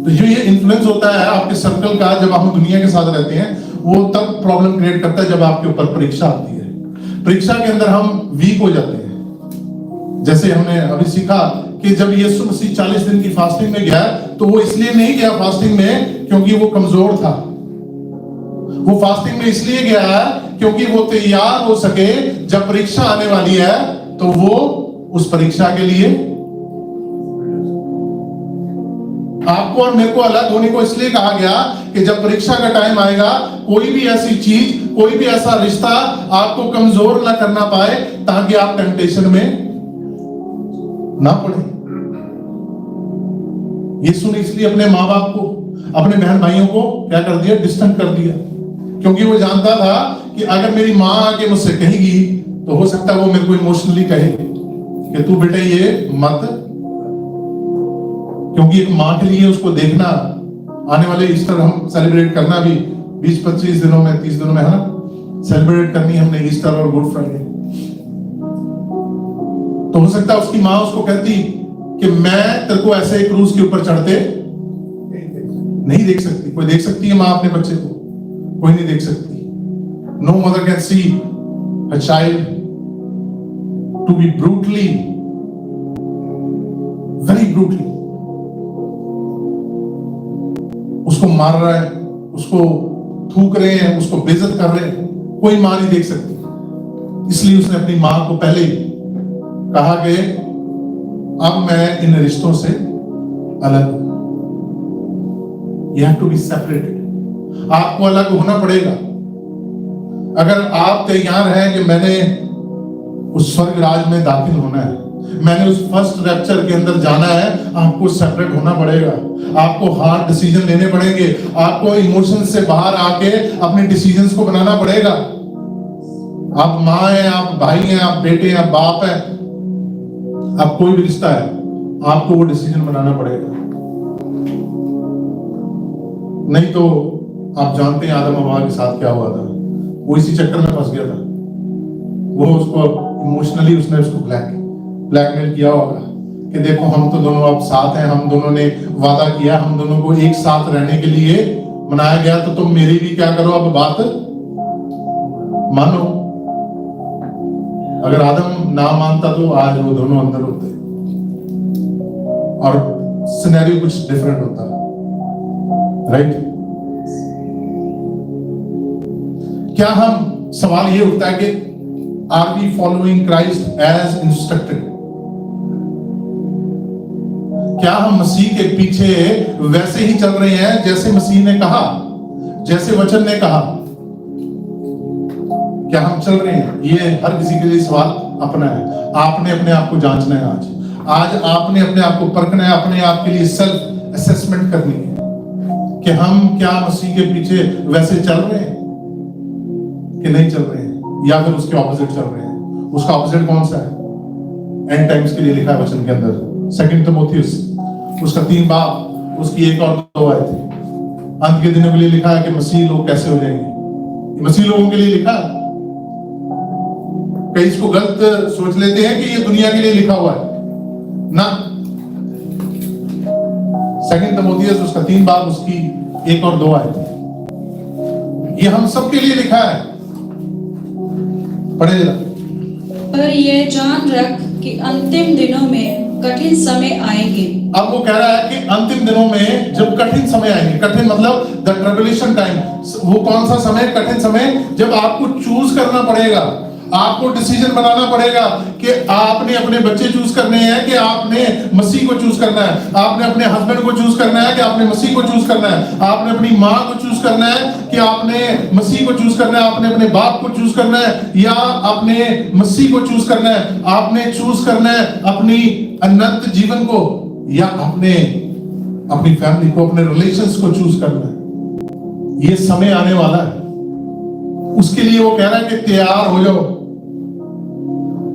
तो जो ये इन्फ्लुएंस होता है आपके सर्कल का, जब आप दुनिया के साथ रहते हैं, वो तब प्रॉब्लम क्रिएट करता है जब आपके ऊपर परीक्षा आती है। परीक्षा के अंदर हम वीक हो जाते हैं। जैसे हमने अभी सीखा कि जब यीशु मसीह 40 दिन की फास्टिंग में गया, तो वो इसलिए नहीं गया फास्टिंग में क्योंकि वो कमजोर था। वो फास्टिंग में इसलिए गया क्योंकि वो तैयार हो सके, जब परीक्षा आने वाली है तो वो उस परीक्षा के लिए। आपको और मेरे को अलग होने को इसलिए कहा गया कि जब परीक्षा का टाइम आएगा, कोई भी ऐसी चीज, कोई भी ऐसा रिश्ता आपको कमजोर ना करना पाए, ताकि आप टेंटेशन में ना पड़े। यीशु ने इसलिए अपने माँ बाप को, अपने बहन भाइयों को क्या कर दिया? डिस्टेंट कर दिया, क्योंकि वो जानता था कि अगर मेरी माँ आके मुझसे कहेगी तो हो सकता है वो मेरे को इमोशनली कहे कि तू बेटे ये मत, क्योंकि एक माँ के लिए उसको देखना, आने वाले ईस्टर हम सेलिब्रेट करना भी 20-25 दिनों में, 30 दिनों में, है ना, सेलिब्रेट करनी हमने ईस्टर और गुड फ्राइडे। तो हो सकता है उसकी माँ उसको कहती कि मैं तेरे को ऐसे क्रूज के ऊपर चढ़ते नहीं देख सकती। कोई देख सकती है माँ अपने बच्चे को? कोई नहीं देख सकती। No mother can see a child to be brutally, very brutally, उसको मार रहा है, उसको थूक रहे हैं, उसको बेइज्जत कर रहे हैं, कोई मां नहीं देख सकती। इसलिए उसने अपनी मां को पहले ही कहा कि अब मैं इन रिश्तों से अलग हूं। You have to be separated। आपको अलग होना पड़ेगा। अगर आप तैयार हैं कि मैंने उस स्वर्ग राज में दाखिल होना है, मैंने उस फर्स्ट रैप्चर के अंदर जाना है, आपको सेपरेट होना पड़ेगा। आपको हार्ड डिसीजन लेने पड़ेंगे। आपको इमोशन से बाहर आके अपने डिसीजंस को बनाना पड़ेगा। आप माँ हैं, आप भाई हैं, आप बेटे हैं, आप बाप हैं, आप कोई भी रिश्ता है, आपको वो डिसीजन बनाना पड़ेगा। नहीं तो आप जानते हैं आदम हवा के साथ क्या हुआ था। वो इसी चक्कर में फंस गया था। वो उसको इमोशनली उसने उसको ब्लैकमेल किया होगा कि देखो हम तो दोनों अब साथ हैं, हम दोनों ने वादा किया, हम दोनों को एक साथ रहने के लिए मनाया गया, तो तुम मेरी भी क्या करो, अब बात मानो। अगर आदम ना मानता तो आज वो दोनों अंदर होते और सिनेरियो कुछ डिफरेंट होता, राइट। क्या हम सवाल ये उठता है कि are we following Christ as instructed? क्या हम मसीह के पीछे वैसे ही चल रहे हैं जैसे मसीह ने कहा, जैसे वचन ने कहा? क्या हम चल रहे हैं? ये हर किसी के लिए सवाल अपना है। आपने अपने आप को जांचना है। आज आपने अपने आप को परखना है, अपने आप के लिए सेल्फ असेसमेंट करनी है कि हम क्या मसीह के पीछे वैसे चल रहे हैं कि नहीं चल रहे हैं, या फिर उसके ऑपोजिट चल रहे हैं। उसका ऑपोजिट कौन सा है? एंड टाइम्स के लिए लिखा है वचन के अंदर, 2 तिमोथियुस उसका 3 बाब उसकी 1 और 2 आयत है। अंत के दिनों के लिए लिखा है कि मसीह लोग कैसे हो जाएंगे। मसीह लोगों के लिए लिखा है। कई इसको गलत सोच लेते हैं कि ये दुनिया के लिए लिखा हुआ है ना। 2 तिमोथियुस उसका 3 बाब उसकी 1 और 2 आयत है। ये हम सबके लिए लिखा है। पढ़े जरा। पर ये जान रख कि अंतिम दिनों में कठिन समय आएंगे। अब वो कह रहा है कि अंतिम दिनों में जब कठिन समय आएंगे, कठिन मतलब द ट्रिबुलेशन टाइम। वो कौन सा समय? कठिन समय जब आपको चूज करना पड़ेगा, आपको डिसीजन बनाना पड़ेगा कि आपने अपने बच्चे चूज करने हैं कि आपने मसीह को चूज करना है, आपने अपने हस्बैंड को चूज करना है कि आपने मसीह को चूज करना है, आपने अपनी माँ को चूज करना है कि आपने मसीह को चूज करना है, आपने अपने बाप को चूज करना है या आपने मसीह को चूज करना है, आपने चूज करना है अपनी अनंत जीवन को या अपनी फैमिली को, अपने रिलेशंस को चूज करना है। ये समय आने वाला है, उसके लिए वो कह रहा है कि तैयार हो जाओ।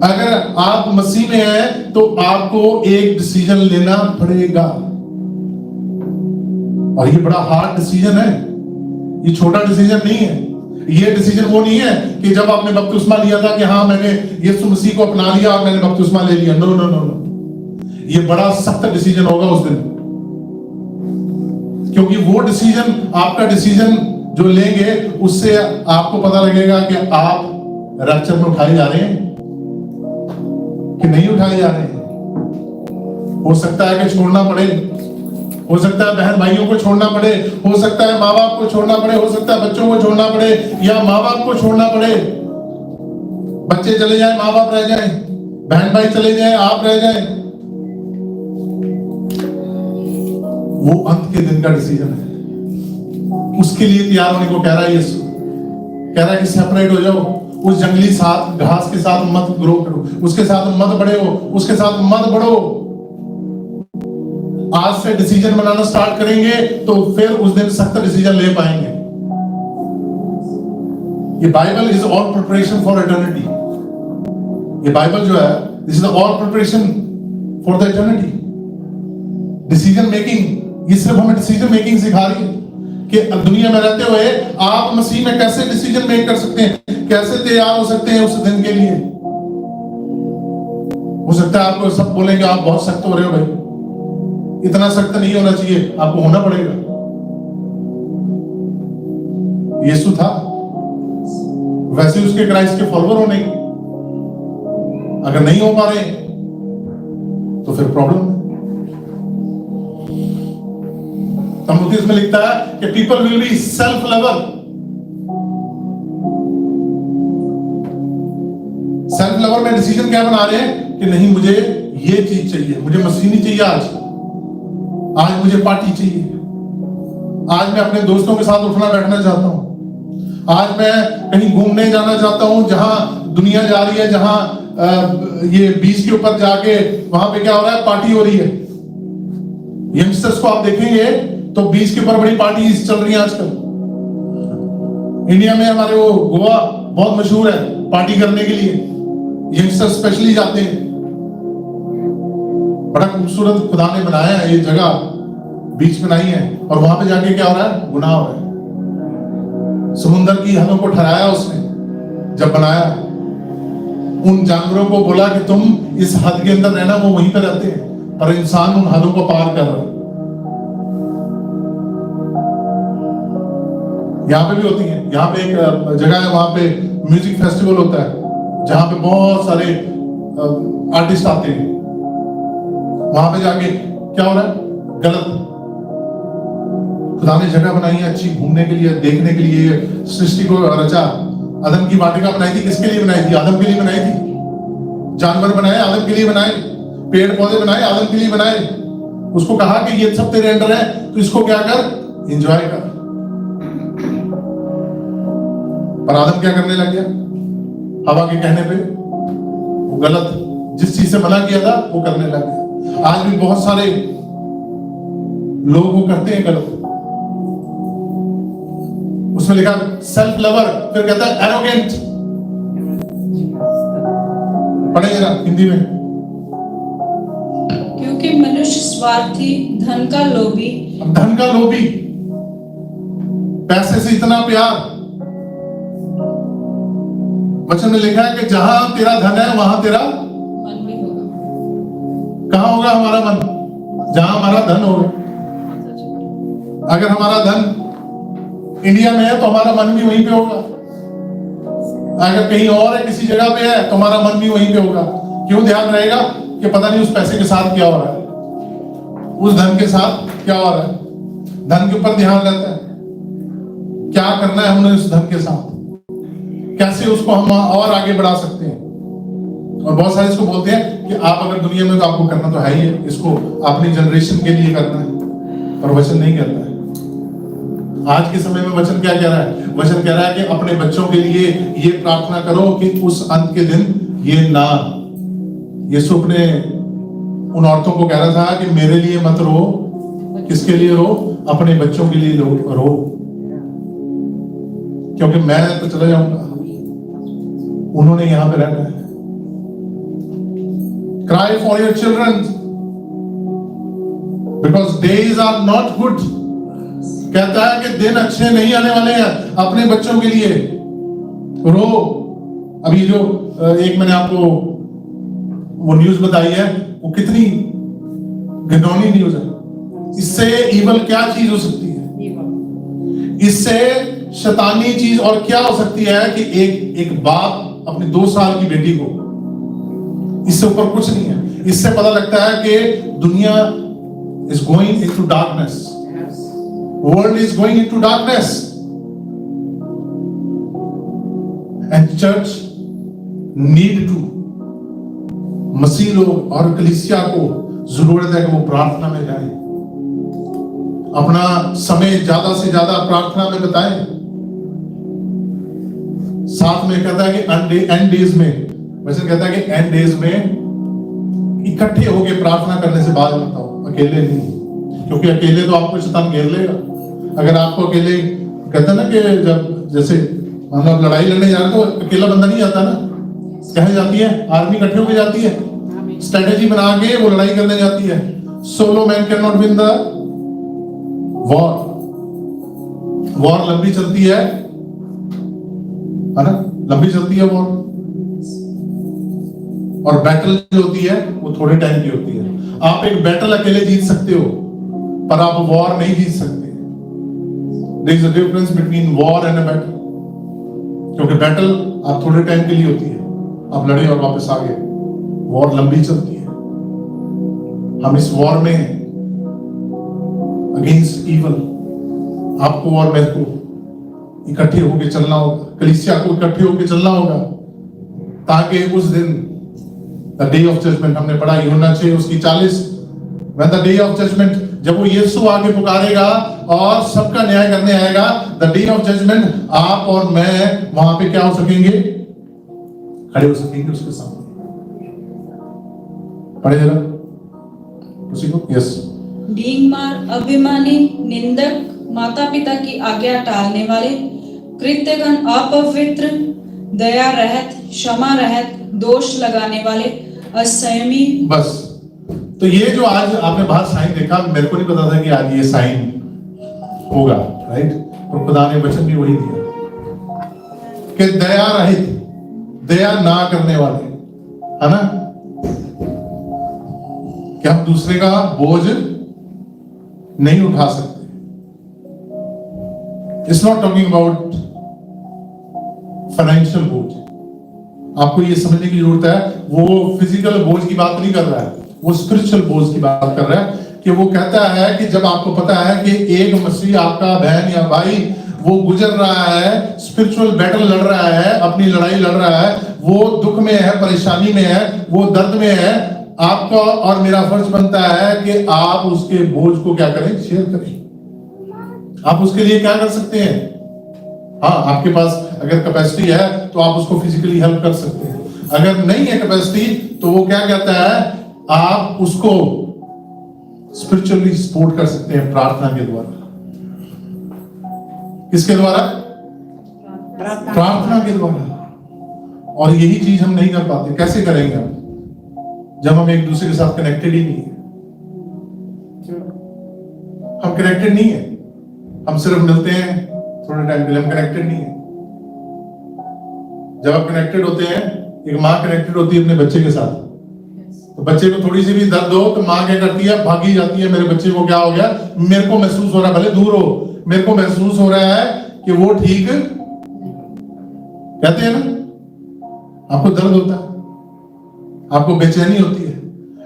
अगर आप मसीह में हैं तो आपको एक डिसीजन लेना पड़ेगा, और ये बड़ा हार्ड डिसीजन है। ये छोटा डिसीजन नहीं है। ये डिसीजन वो नहीं है कि जब आपने बपतिस्मा लिया था कि हाँ मैंने यीशु मसीह को अपना लिया और मैंने बपतिस्मा ले लिया। नो नो नो नो, ये बड़ा सख्त डिसीजन होगा उस दिन, क्योंकि वो डिसीजन, आपका डिसीजन जो लेंगे उससे आपको पता लगेगा कि आप रैप्चर में उठाए जा रहे हैं कि नहीं उठाए जा रहे हैं। हो सकता है कि छोड़ना पड़े, हो सकता है बहन भाइयों को छोड़ना पड़े, हो सकता है माँ बाप को छोड़ना पड़े, हो सकता है बच्चों को छोड़ना पड़े या माँ बाप को छोड़ना पड़े। बच्चे चले जाए, माँ बाप रह जाए, बहन भाई चले जाए, आप रह जाए। वो अंत के दिन का डिसीजन है। उसके लिए तैयार होने को कह रहा है यीशु। कह रहा है कि सेपरेट हो जाओ, उस जंगली घास के साथ मत ग्रो करो, उसके साथ मत बढ़े हो, उसके साथ मत बढ़ो। आज से डिसीजन बनाना स्टार्ट करेंगे तो फिर उस दिन सख्त डिसीजन ले पाएंगे। ये Bible is all preparation for eternity. ये बाइबल जो है, this is all preparation for the eternity. Decision making, ये सिर्फ हमें डिसीजन मेकिंग सिखा रही है कि दुनिया में रहते हुए आप मसीह में कैसे डिसीजन मेक कर सकते हैं, कैसे तैयार हो सकते हैं उस दिन के लिए। हो सकता है आपको सब बोलेंगे आप बहुत सख्त हो रहे हो भाई, इतना सख्त नहीं होना चाहिए, आपको होना पड़ेगा। यीशु था, वैसे उसके क्राइस्ट के फॉलोअर हो नहीं। अगर नहीं हो पा रहे तो फिर प्रॉब्लम है। तीमुथियुस में लिखता है कि people will be self lover. Self lover में डिसीजन क्या बना रहे हैं कि नहीं मुझे ये चीज चाहिए, मुझे मसीह नहीं चाहिए, आज मुझे पार्टी चाहिए, आज मैं अपने दोस्तों के साथ उठना बैठना चाहता हूं, आज मैं कहीं घूमने जाना चाहता हूं जहां दुनिया जा रही है, जहां ये बीच के ऊपर जाके वहां पे क्या हो रहा है, पार्टी हो रही है। यंगस्टर्स को आप देखेंगे तो बीच के ऊपर बड़ी पार्टीज चल रही है आजकल। इंडिया में हमारे वो गोवा बहुत मशहूर है पार्टी करने के लिए, यंगस्टर्स स्पेशली जाते हैं। बड़ा खूबसूरत खुदा ने बनाया है ये जगह, बीच बनाई है, और वहां पे जाके क्या हो रहा है, गुनाह हो रहा है। समुद्र की हदों को ठहराया उसने जब बनाया, उन जानवरों को बोला कि तुम इस हद के अंदर रहना, वो वहीं पे रहते हैं, पर इंसान उन हदों को पार कर रहा है। यहाँ पे भी होती है, यहाँ पे एक जगह है, वहां पे म्यूजिक फेस्टिवल होता है जहां पे बहुत सारे आर्टिस्ट आते हैं। वहां पे जाके क्या हो रहा है, गलत। खुदा ने जगह बनाई है अच्छी घूमने के लिए, देखने के लिए, सृष्टि को रचा, आदम की वाटिका बनाई थी, किसके लिए बनाई थी? आदम के लिए बनाई थी। जानवर बनाए, आदम के लिए बनाए। पेड़ पौधे बनाए, आदम के लिए बनाए। उसको कहा कि ये सब तेरे अंडर है, तो इसको क्या कर, एंजॉय कर। पर आदम क्या करने लग गया? हवा के कहने पे वो गलत, जिस चीज से मना किया था वो करने लग गया। आज भी बहुत सारे लोग वो करते हैं गलत। उसमें लिखा सेल्फ लवर, फिर कहता है एरोगेंट। पढ़ेंगे ना हिंदी में। क्योंकि मनुष्य स्वार्थी, धन का लोभी, धन का लोभी, पैसे से इतना प्यार। वचन में लिखा है कि जहां तेरा धन है वहां तेरा मन भी होगा। कहां होगा हमारा मन? जहां हमारा धन होगा। अगर हमारा धन इंडिया में है तो हमारा मन भी वहीं पे होगा। अगर कहीं और है, किसी जगह पे है, तो हमारा मन भी वहीं पे होगा। क्यों ध्यान रहेगा कि पता नहीं उस पैसे के साथ क्या हो रहा है, उस धन के साथ क्या हो रहा है। धन के ऊपर ध्यान रहता है, क्या करना है हमने उस धन के साथ, कैसे उसको हम और आगे बढ़ा सकते हैं। और बहुत सारे इसको बोलते हैं कि आप अगर दुनिया में, तो आपको करना तो है ही है, इसको अपनी जनरेशन के लिए करना है। पर वचन नहीं कहता है। आज के समय में वचन क्या कह रहा है? वचन कह रहा है कि अपने बच्चों के लिए ये प्रार्थना करो कि उस अंत के दिन ये ना। यीशु अपने उन औरतों को कह रहा था कि मेरे लिए मत रो। किसके लिए रो? अपने बच्चों के लिए रो, क्योंकि मैं तो चला जाऊंगा, उन्होंने यहां पे रहना है। Cry for your children because days are not good। कहता है कि दिन अच्छे नहीं आने वाले हैं अपने बच्चों के लिए। रो। अभी जो एक मैंने आपको वो न्यूज बताई है, वो कितनी घिनौनी न्यूज है। इससे इवल क्या चीज हो सकती है? इससे शैतानी चीज और क्या हो सकती है कि एक बाप अपनी 2 साल की बेटी को, इससे ऊपर कुछ नहीं है। इससे पता लगता है कि दुनिया is going into darkness, world is going into darkness, and church need to, मसीह लोग और कलीसिया को जरूरत है कि वो प्रार्थना में जाएं, अपना समय ज्यादा से ज्यादा प्रार्थना में बिताएं। साथ में कहता है कि एंड डेज में, वैसे कहता है कि एंड डेज में इकट्ठे होकर प्रार्थना करने से बात मत आओ, अकेले नहीं, क्योंकि अकेले तो आपको शैतान घेर लेगा। अगर आपको अकेले, कहता ना कि जब जैसे हम लोग लड़ाई लड़ने जा रहे हैं तो अकेला बंदा नहीं जाता ना, कहे जाती है आर्मी इकट्ठे होकर जाती है, स्ट्रेटेजी बना के वो लड़ाई करने जाती है। Solo man can not win the war. War लंबी चलती है ना, लंबी चलती है वॉर। और बैटल जो होती है वो थोड़े टाइम की होती है। आप एक बैटल अकेले जीत सकते हो, पर आप वॉर नहीं जीत सकते। There is a difference between war and a battle. क्योंकि बैटल आप थोड़े टाइम के लिए होती है, आप लड़े और वापस आ गए। वॉर लंबी चलती है। हम इस वॉर में अगेंस्ट ईवल, आपको और मेरे को इकट्ठे होकर चलना होगा, कलीसिया को इकट्ठे होकर चलना होगा, ताकि उस दिन द डे ऑफ जजमेंट, हमने पढ़ा यूहन्ना 6 उसकी 40, when the day of judgment, जब वो यीशु आके पुकारेगा और सबका न्याय करने आएगा, द डे ऑफ जजमेंट, आप और मैं वहां पे क्या हो सकेंगे? खड़े हो सकेंगे उसके सामने। पढ़े जरा उसी को। यस। डींगमार, अभिमानी, निंदक, माता पिता की आज्ञा टालने वाले, कृत्यगण, अपवित्र, दया रहित, क्षमा रहित, दोष लगाने वाले, असंयमी। बस। तो ये जो आज आपने बाहर साइन देखा, मेरे को नहीं पता था कि आज ये साइन होगा, राइट? और खुदा ने वचन भी वही दिया कि दया रहित, दया ना करने वाले, है ना, कि हम दूसरे का बोझ नहीं उठा सकते। It's not talking about financial बोझ। आपको ये समझने की जरूरत है, वो फिजिकल बोझ की बात नहीं कर रहा है, वो स्पिरिचुअल बोझ की बात कर रहा है। कि वो कहता है कि जब आपको पता है कि एक मसीह आपका बहन या भाई वो गुजर रहा है, स्पिरिचुअल बैटल लड़ रहा है, अपनी लड़ाई लड़ रहा है, वो दुख में है, परेशानी में है, वो दर्द में है, आपका और मेरा फर्ज बनता है कि आप उसके बोझ को क्या करें, शेयर करें। आप उसके लिए क्या कर सकते हैं? हाँ, आपके पास अगर कैपेसिटी है तो आप उसको फिजिकली हेल्प कर सकते हैं। अगर नहीं है कैपेसिटी तो वो क्या कहता है, आप उसको स्पिरिचुअली सपोर्ट कर सकते हैं प्रार्थना के द्वारा। किसके द्वारा? प्रार्थना के द्वारा। और यही चीज हम नहीं कर पाते। कैसे करेंगे हम, जब हम एक दूसरे के साथ कनेक्टेड ही नहीं है? हम कनेक्टेड नहीं है, हम सिर्फ मिलते हैं थोड़े टाइम के लिए, हम कनेक्टेड नहीं है। जब आप कनेक्टेड होते हैं, एक माँ कनेक्टेड होती है अपने बच्चे के साथ, तो बच्चे को थोड़ी सी भी दर्द हो तो माँ क्या करती है, भागी जाती है, मेरे बच्चे को क्या हो गया, मेरे को महसूस हो रहा है, भले दूर हो, मेरे को महसूस हो रहा है कि वो ठीक, कहते हैं ना, आपको दर्द होता है, आपको बेचैनी होती है।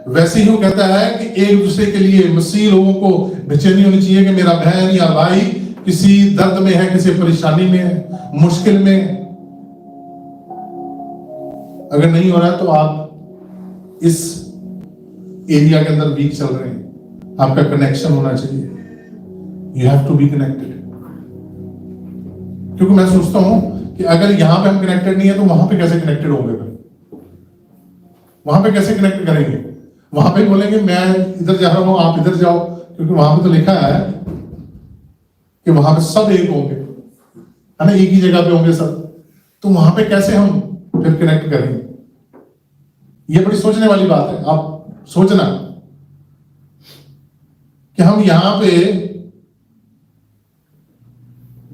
वैसे ही वो कहता है कि एक दूसरे के लिए मसीह लोगों को बेचैनी होनी चाहिए कि मेरा बहन या भाई किसी दर्द में है, किसी परेशानी में है, मुश्किल में है। अगर नहीं हो रहा है तो आप इस एरिया के अंदर वीक चल रहे हैं, आपका कनेक्शन होना चाहिए। You have to be connected. क्योंकि मैं सोचता हूं कि अगर यहां पे हम कनेक्टेड नहीं है तो वहां पे कैसे कनेक्टेड होंगे? वहां पे कैसे कनेक्ट करेंगे? वहां पे बोलेंगे मैं इधर जा रहा हूं, आप इधर जाओ, क्योंकि वहां पे तो लिखा है कि वहां पे सब एक होंगे, है ना, एक ही जगह पे होंगे सब। तो वहां पे कैसे हम फिर कनेक्ट करेंगे? ये बड़ी सोचने वाली बात है। आप सोचना कि हम यहां पे,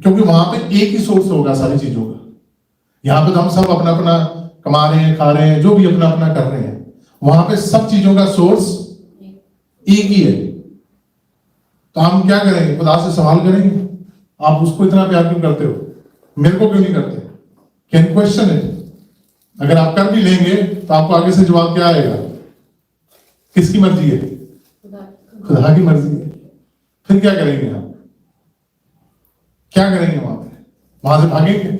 क्योंकि वहां पे एक ही सोर्स होगा सारी चीजों का। यहां पे तो हम सब अपना अपना कमा रहे हैं, खा रहे हैं, जो भी अपना अपना कर रहे हैं। वहां पे सब चीजों का सोर्स एक ही है। तो हम क्या करेंगे? खुदा से सवाल करेंगे, आप उसको इतना प्यार क्यों करते हो, मेरे को क्यों नहीं करते? Can question it. अगर आप कर भी लेंगे तो आपको आगे से जवाब क्या आएगा? किसकी मर्जी है? खुदा की मर्जी है। फिर क्या करेंगे आप? क्या करेंगे वहां पे? वहां से भागेंगे,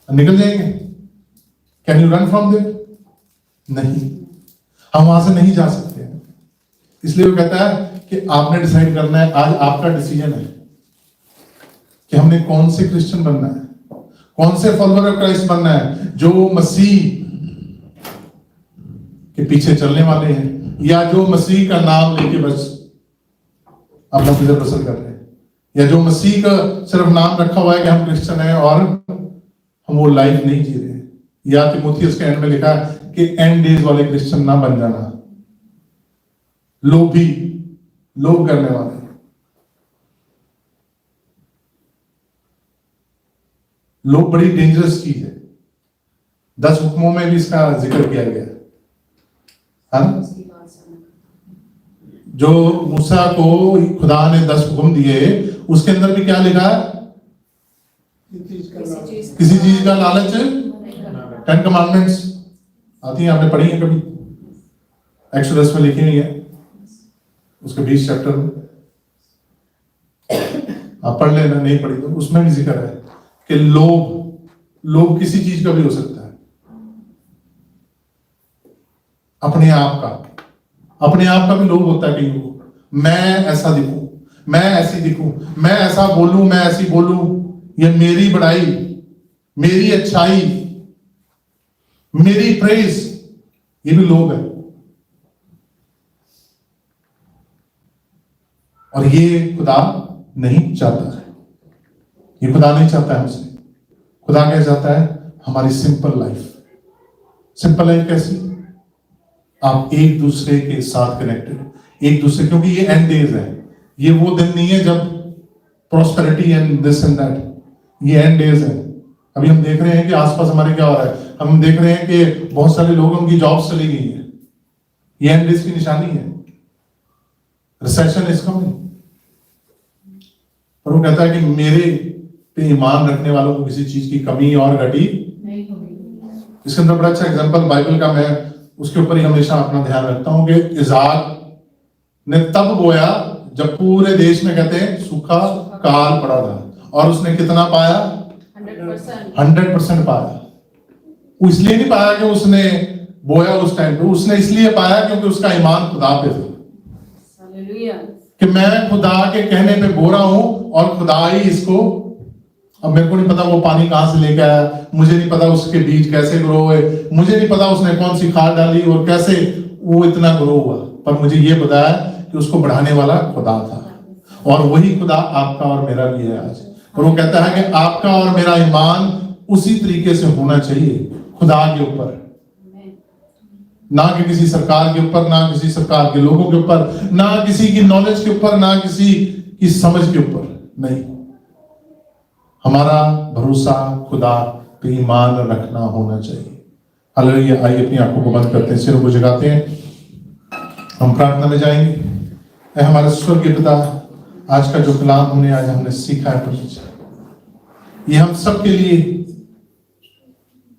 निकल जाएंगे? Can you run from there? नहीं, हम वहां से नहीं जा सकते हैं। इसलिए वो कहता है कि आपने डिसाइड करना है, आज आपका डिसीजन है कि हमने कौन से क्रिश्चियन बनना है, कौन से फॉलोअर ऑफ क्राइस्ट बनना है, जो मसीह के पीछे चलने वाले हैं, या जो मसीह का नाम लेके बस अपना गुजर बसर कर रहे हैं, या जो मसीह का सिर्फ नाम रखा हुआ है कि हम क्रिश्चियन हैं और हम वो लाइफ नहीं जी रहे हैं। या तिमोथियस के एंड में लिखा है कि एंड डेज वाले क्रिश्चियन ना बन जाना, लोग करने वाले। लोग बड़ी डेंजरस चीज है। 10 हुक्मों में भी इसका जिक्र किया गया है। जो मूसा को खुदा ने 10 हुक्म दिए, उसके अंदर भी क्या लिखा है? किसी चीज का लालच, 10 कमांडमेंट्स आती हैं, आपने पढ़ी है कभी? एक्सोडस में लिखी हुई है, उसके 20 चैप्टर में आप पढ़ लेना, नहीं पढ़ी तो उसमें भी जिक्र है कि लोग किसी चीज का भी हो सकता है, अपने आप का भी लोभ होता है कहीं को। मैं ऐसा दिखूं, मैं ऐसी दिखूं, मैं ऐसा बोलूं, मैं ऐसी बोलूं, ये मेरी बड़ाई, मेरी अच्छाई, मेरी प्रेज, ये भी लोभ है। और ये खुदा नहीं चाहता है, ये खुदा नहीं चाहता है हमसे। खुदा क्या चाहता है? हमारी सिंपल लाइफ। सिंपल लाइफ कैसी? आप एक दूसरे के साथ कनेक्टेड, एक दूसरे, क्योंकि ये एंड डेज है। ये वो दिन नहीं है जब prosperity and this and that, ये एंड डेज है। अभी हम देख रहे हैं कि आसपास हमारे क्या हो रहा है। हम देख रहे हैं कि बहुत सारे लोगों की जॉब्स चली गई है। ये एंड डेज की निशानी है। Recession is coming. और वो कहता है कि मेरे पे ईमान रखने वालों को किसी चीज की कमी और घटी नहीं होगी। इसके अंदर बड़ा अच्छा एग्जांपल बाइबल का, मैं उसके ऊपर ही हमेशा अपना ध्यान रखता हूं कि इज़हाक ने तब बोया जब पूरे देश में कहते हैं सूखा काल पड़ा था, और उसने कितना पाया? 100%। 100% पाया। वो इसलिए नहीं पाया कि उसने बोया उस टाइम पे, उसने इसलिए पाया क्योंकि उसका ईमान खुदा पे था हालेलुया। कि मैं खुदा के कहने पे बो रहा हूं और खुदा ही इसको, अब मेरे को नहीं पता वो पानी कहां से लेके आया, मुझे नहीं पता उसके बीज कैसे ग्रो हुए, मुझे नहीं पता उसने कौन सी खाद डाली और कैसे वो इतना ग्रो हुआ, पर मुझे ये पता है कि उसको बढ़ाने वाला खुदा था। और वही खुदा आपका और मेरा भी है आज। और वो कहता है कि आपका और मेरा ईमान उसी तरीके से होना चाहिए, खुदा के ऊपर, ना कि किसी सरकार के ऊपर, ना किसी सरकार के लोगों के ऊपर, ना किसी की नॉलेज के ऊपर, ना किसी की समझ के ऊपर। नहीं, हमारा भरोसा खुदा पे ईमान रखना होना चाहिए। हालेलुया। आइए अपनी आंखों को बंद करते हैं, सिरों को झुकाते हैं, हम प्रार्थना में जाएंगे। ऐ हमारे स्वर्गीय पिता, आज का जो कलाम हमने सीखा है प्रभु, ये हम सबके लिए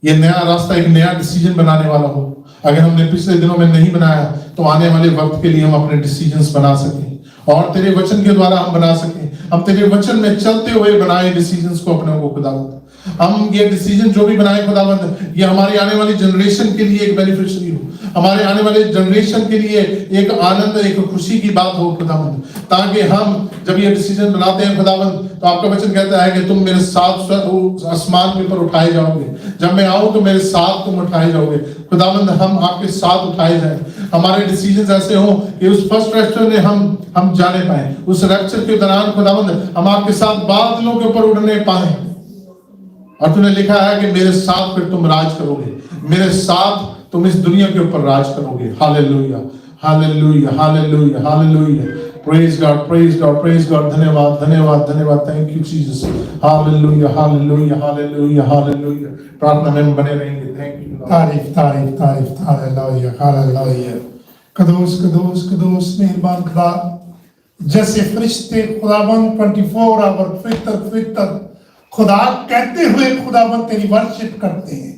ये नया रास्ता, एक नया डिसीजन बनाने वाला हो। अगर हमने पिछले दिनों में नहीं बनाया तो आने वाले वक्त के लिए हम अपने डिसीजंस बना सकें और तेरे वचन के द्वारा हम बना सकें। हम तेरे वचन में चलते हुए बनाए डिसीजंस को अपने को खुदावंद, हम ये डिसीजन जो भी बनाए खुदावंद, ये हमारी आने वाली जनरेशन के लिए एक बेनिफिशियरी हो, हमारे आने वाले जनरेशन के लिए एक आनंद, एक खुशी की बात हो खुदावंद, ताकि हम जब ये डिसीजन बनाते हैं खुदावंद, तो आपका वचन कहता है कि तुम मेरे साथ आसमान के ऊपर उठाए जाओगे, जब मैं आऊं तो मेरे साथ तुम उठाए जाओगे खुदावंद। हम आपके साथ उठाए जाएं, हमारे डिसीजंस ऐसे हो कि उस फर्स्ट रैप्चर में हम जाने पाए, उस रैप्चर के दौरान खुदावंद हम आपके साथ बादलों के ऊपर उड़ने पाए। और तूने लिखा है कि मेरे साथ फिर तुम राज करोगे, मेरे साथ तुम इस दुनिया के ऊपर राज करोगे। Hallelujah, hallelujah, hallelujah, hallelujah. Praise God, praise God, praise God. धन्यवाद, धन्यवाद, धन्यवाद। Thank you Jesus. Hallelujah, hallelujah, hallelujah, hallelujah. प्रार्थना में हम बने रहेंगे। Thank you. तारीफ, तारीफ, तारीफ। Hallelujah, hallelujah. कदोस, कदोस, कदोस मेहरबान खुदा, जैसे फरिश्ते खुदाबंद 24 आवर फितर खुदा कहते हुए खुदाबंद तेरी वर्शिप करते हैं।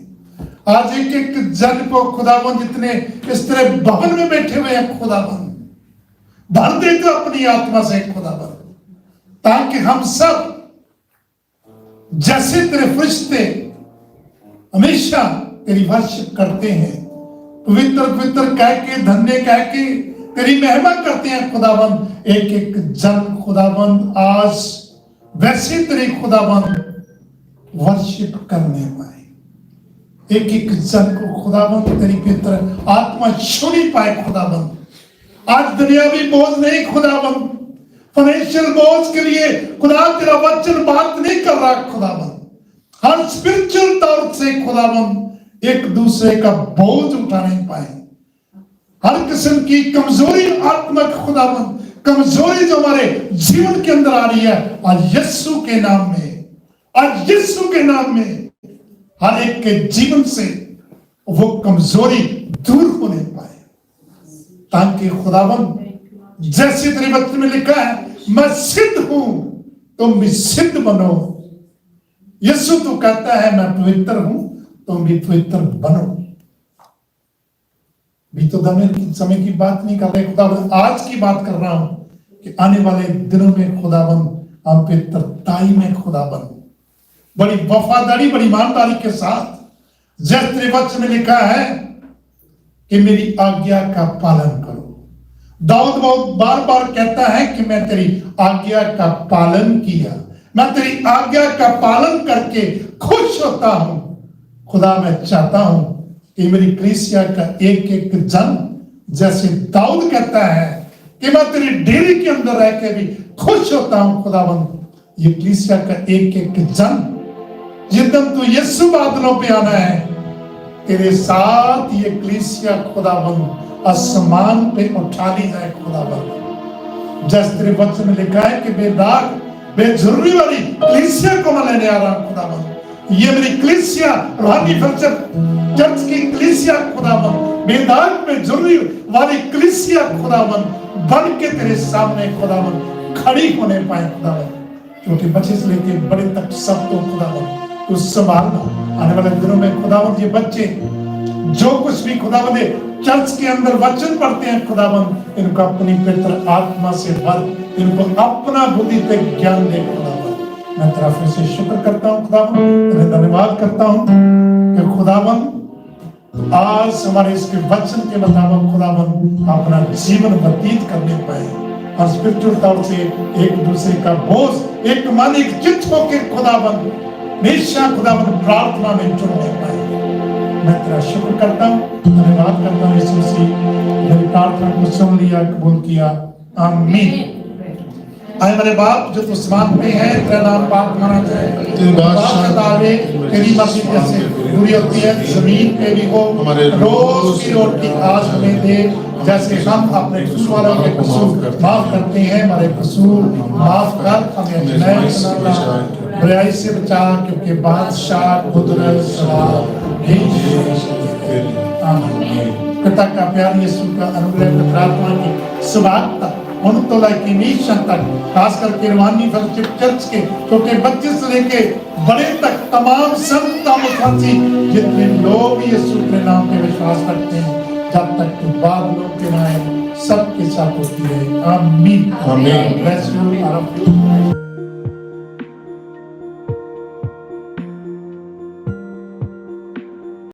आज एक एक जन को खुदाबंद जितने इस तरह भवन में बैठे हुए हैं खुदाबंद, भर दे तो अपनी आत्मा से खुदाबंद, ताकि हम सब जैसे तेरे फरिश्ते हमेशा तेरी वर्शिप करते हैं, पवित्र पवित्र कह के, धन्य कह के तेरी महिमा करते हैं खुदाबंद। एक एक जन खुदाबंद आज वैसे तेरे खुदाबंद वर्शिप करने पाए, एक एक जन को खुदाबंद तेरी पवित्र आत्मा छूनी पाए खुदाबंद। आज दुनियावी बोझ नहीं खुदाबंद, फाइनेंशियल बोझ के लिए खुदा तेरा वचन बात नहीं कर रहा खुदाबंद, हर स्पिरिचुअल तौर से खुदाबंद एक दूसरे का बोझ उठा नहीं पाए। हर किस्म की कमजोरी, आत्मक खुदाबंद कमजोरी जो हमारे जीवन के अंदर आ रही है, आज यीशु के नाम में, आज यीशु के नाम में हर एक के जीवन से वो कमजोरी दूर होने पाए, ताकि खुदाबंद जैसे तेरे वचन में लिखा है, मैं सिद्ध हूं तुम भी सिद्ध बनो। यीशु तो कहता है मैं पवित्र हूं, तुम भी पवित्र बनो। भी तो समय की बात नहीं कर रहे खुदाबंद, आज की बात कर रहा हूं कि आने वाले दिनों में खुदाबंद हम पवित्रताई में खुदाबंद बड़ी वफादारी, बड़ी ईमानदारी के साथ, जैसे तेरे वचन में लिखा है कि मेरी आज्ञा का पालन करो। दाऊद बहुत बार बार कहता है कि मैं तेरी आज्ञा का पालन किया, मैं तेरी आज्ञा का पालन करके खुश होता हूं। खुदा मैं चाहता हूं कि मेरी कलीसिया का एक एक जन, जैसे दाऊद कहता है कि मैं तेरी डेरी के अंदर रह के भी खुश होता हूं खुदाबंद, ये कलीसिया का एक एक जन जितना तू यीशु बादलों पे आना है, तेरे साथ ये कलीसिया खुदाबंद आसमान पे उठा ली जाए खुदाबंद। जैसे तेरे वचन में लिखा है कि बेदाग बेजुर्री वाली कलीसिया को मैं लेने आ रहा हूं खुदाबंद। ये मेरी कलीसिया रूहानी फलसफा चर्च की कलीसिया खुदाबंद, बेदाग बेजुर्री वाली कलीसिया खुदाबंद बन के तेरे सामने खुदाबंद खड़ी होने पाए खुदाबंद। छोटे बच्चे से लेके बड़े तक सबको खुदाबंद तो संभालना। आने वाले दिनों में खुदाबंद ये बच्चे जो कुछ भी खुदाबंद चर्च के अंदर वचन पढ़ते हैं खुदाबंद, इनको अपनी पवित्र आत्मा से भर, इनको अपना बुद्धि पे ज्ञान दे खुदाबंद। मैं तेरा फिर से शुक्र करता हूँ खुदावन, तेरे धन्यवाद करता हूँ कि खुदावन आज हमारे इसके वचन के मुताबिक खुदावन अपना जीवन व्यतीत करने पाए और स्पिरिचुअल तौर से एक दूसरे का बोझ, एक मन, एक चित्त होकर खुदावन हमेशा खुदावन प्रार्थना में जुड़ने पाए। मैं तेरा शुक्र करता हूँ, धन्यवाद करता हूँ। यीशु मसीह मेरी प्रार्थना को सुन लिया, कबूल किया, आमीन। आए मेरे बाप जो तू आसमान में है, तेरा नाम पाक माना जाए, तेरी बादशाह तेरी मर्जी जैसे पूरी होती है जमीन पे भी हो। रोज की रोटी आज हमें दे, जैसे हम अपने कसूर वालों के कसूर माफ करते हैं, हमारे कसूर माफ कर, हमें अन्याय से बुराई से बचा, क्योंकि बादशाह कुदरत सवाब आमीन। पिता का प्यार यीशु का अनुग्रह प्रार्थना की सुभागता उन तो लाइक मिशन तक, खास करके रवानी फेलोशिप चर्च के छोटे बच्चे से लेके बड़े तक तमाम संत मुखाती जितने लोग यीशु के नाम पे विश्वास रखते हैं, जब तक तो बाद लोग के नाम सबके साथ होती है। आमीन। आमीन।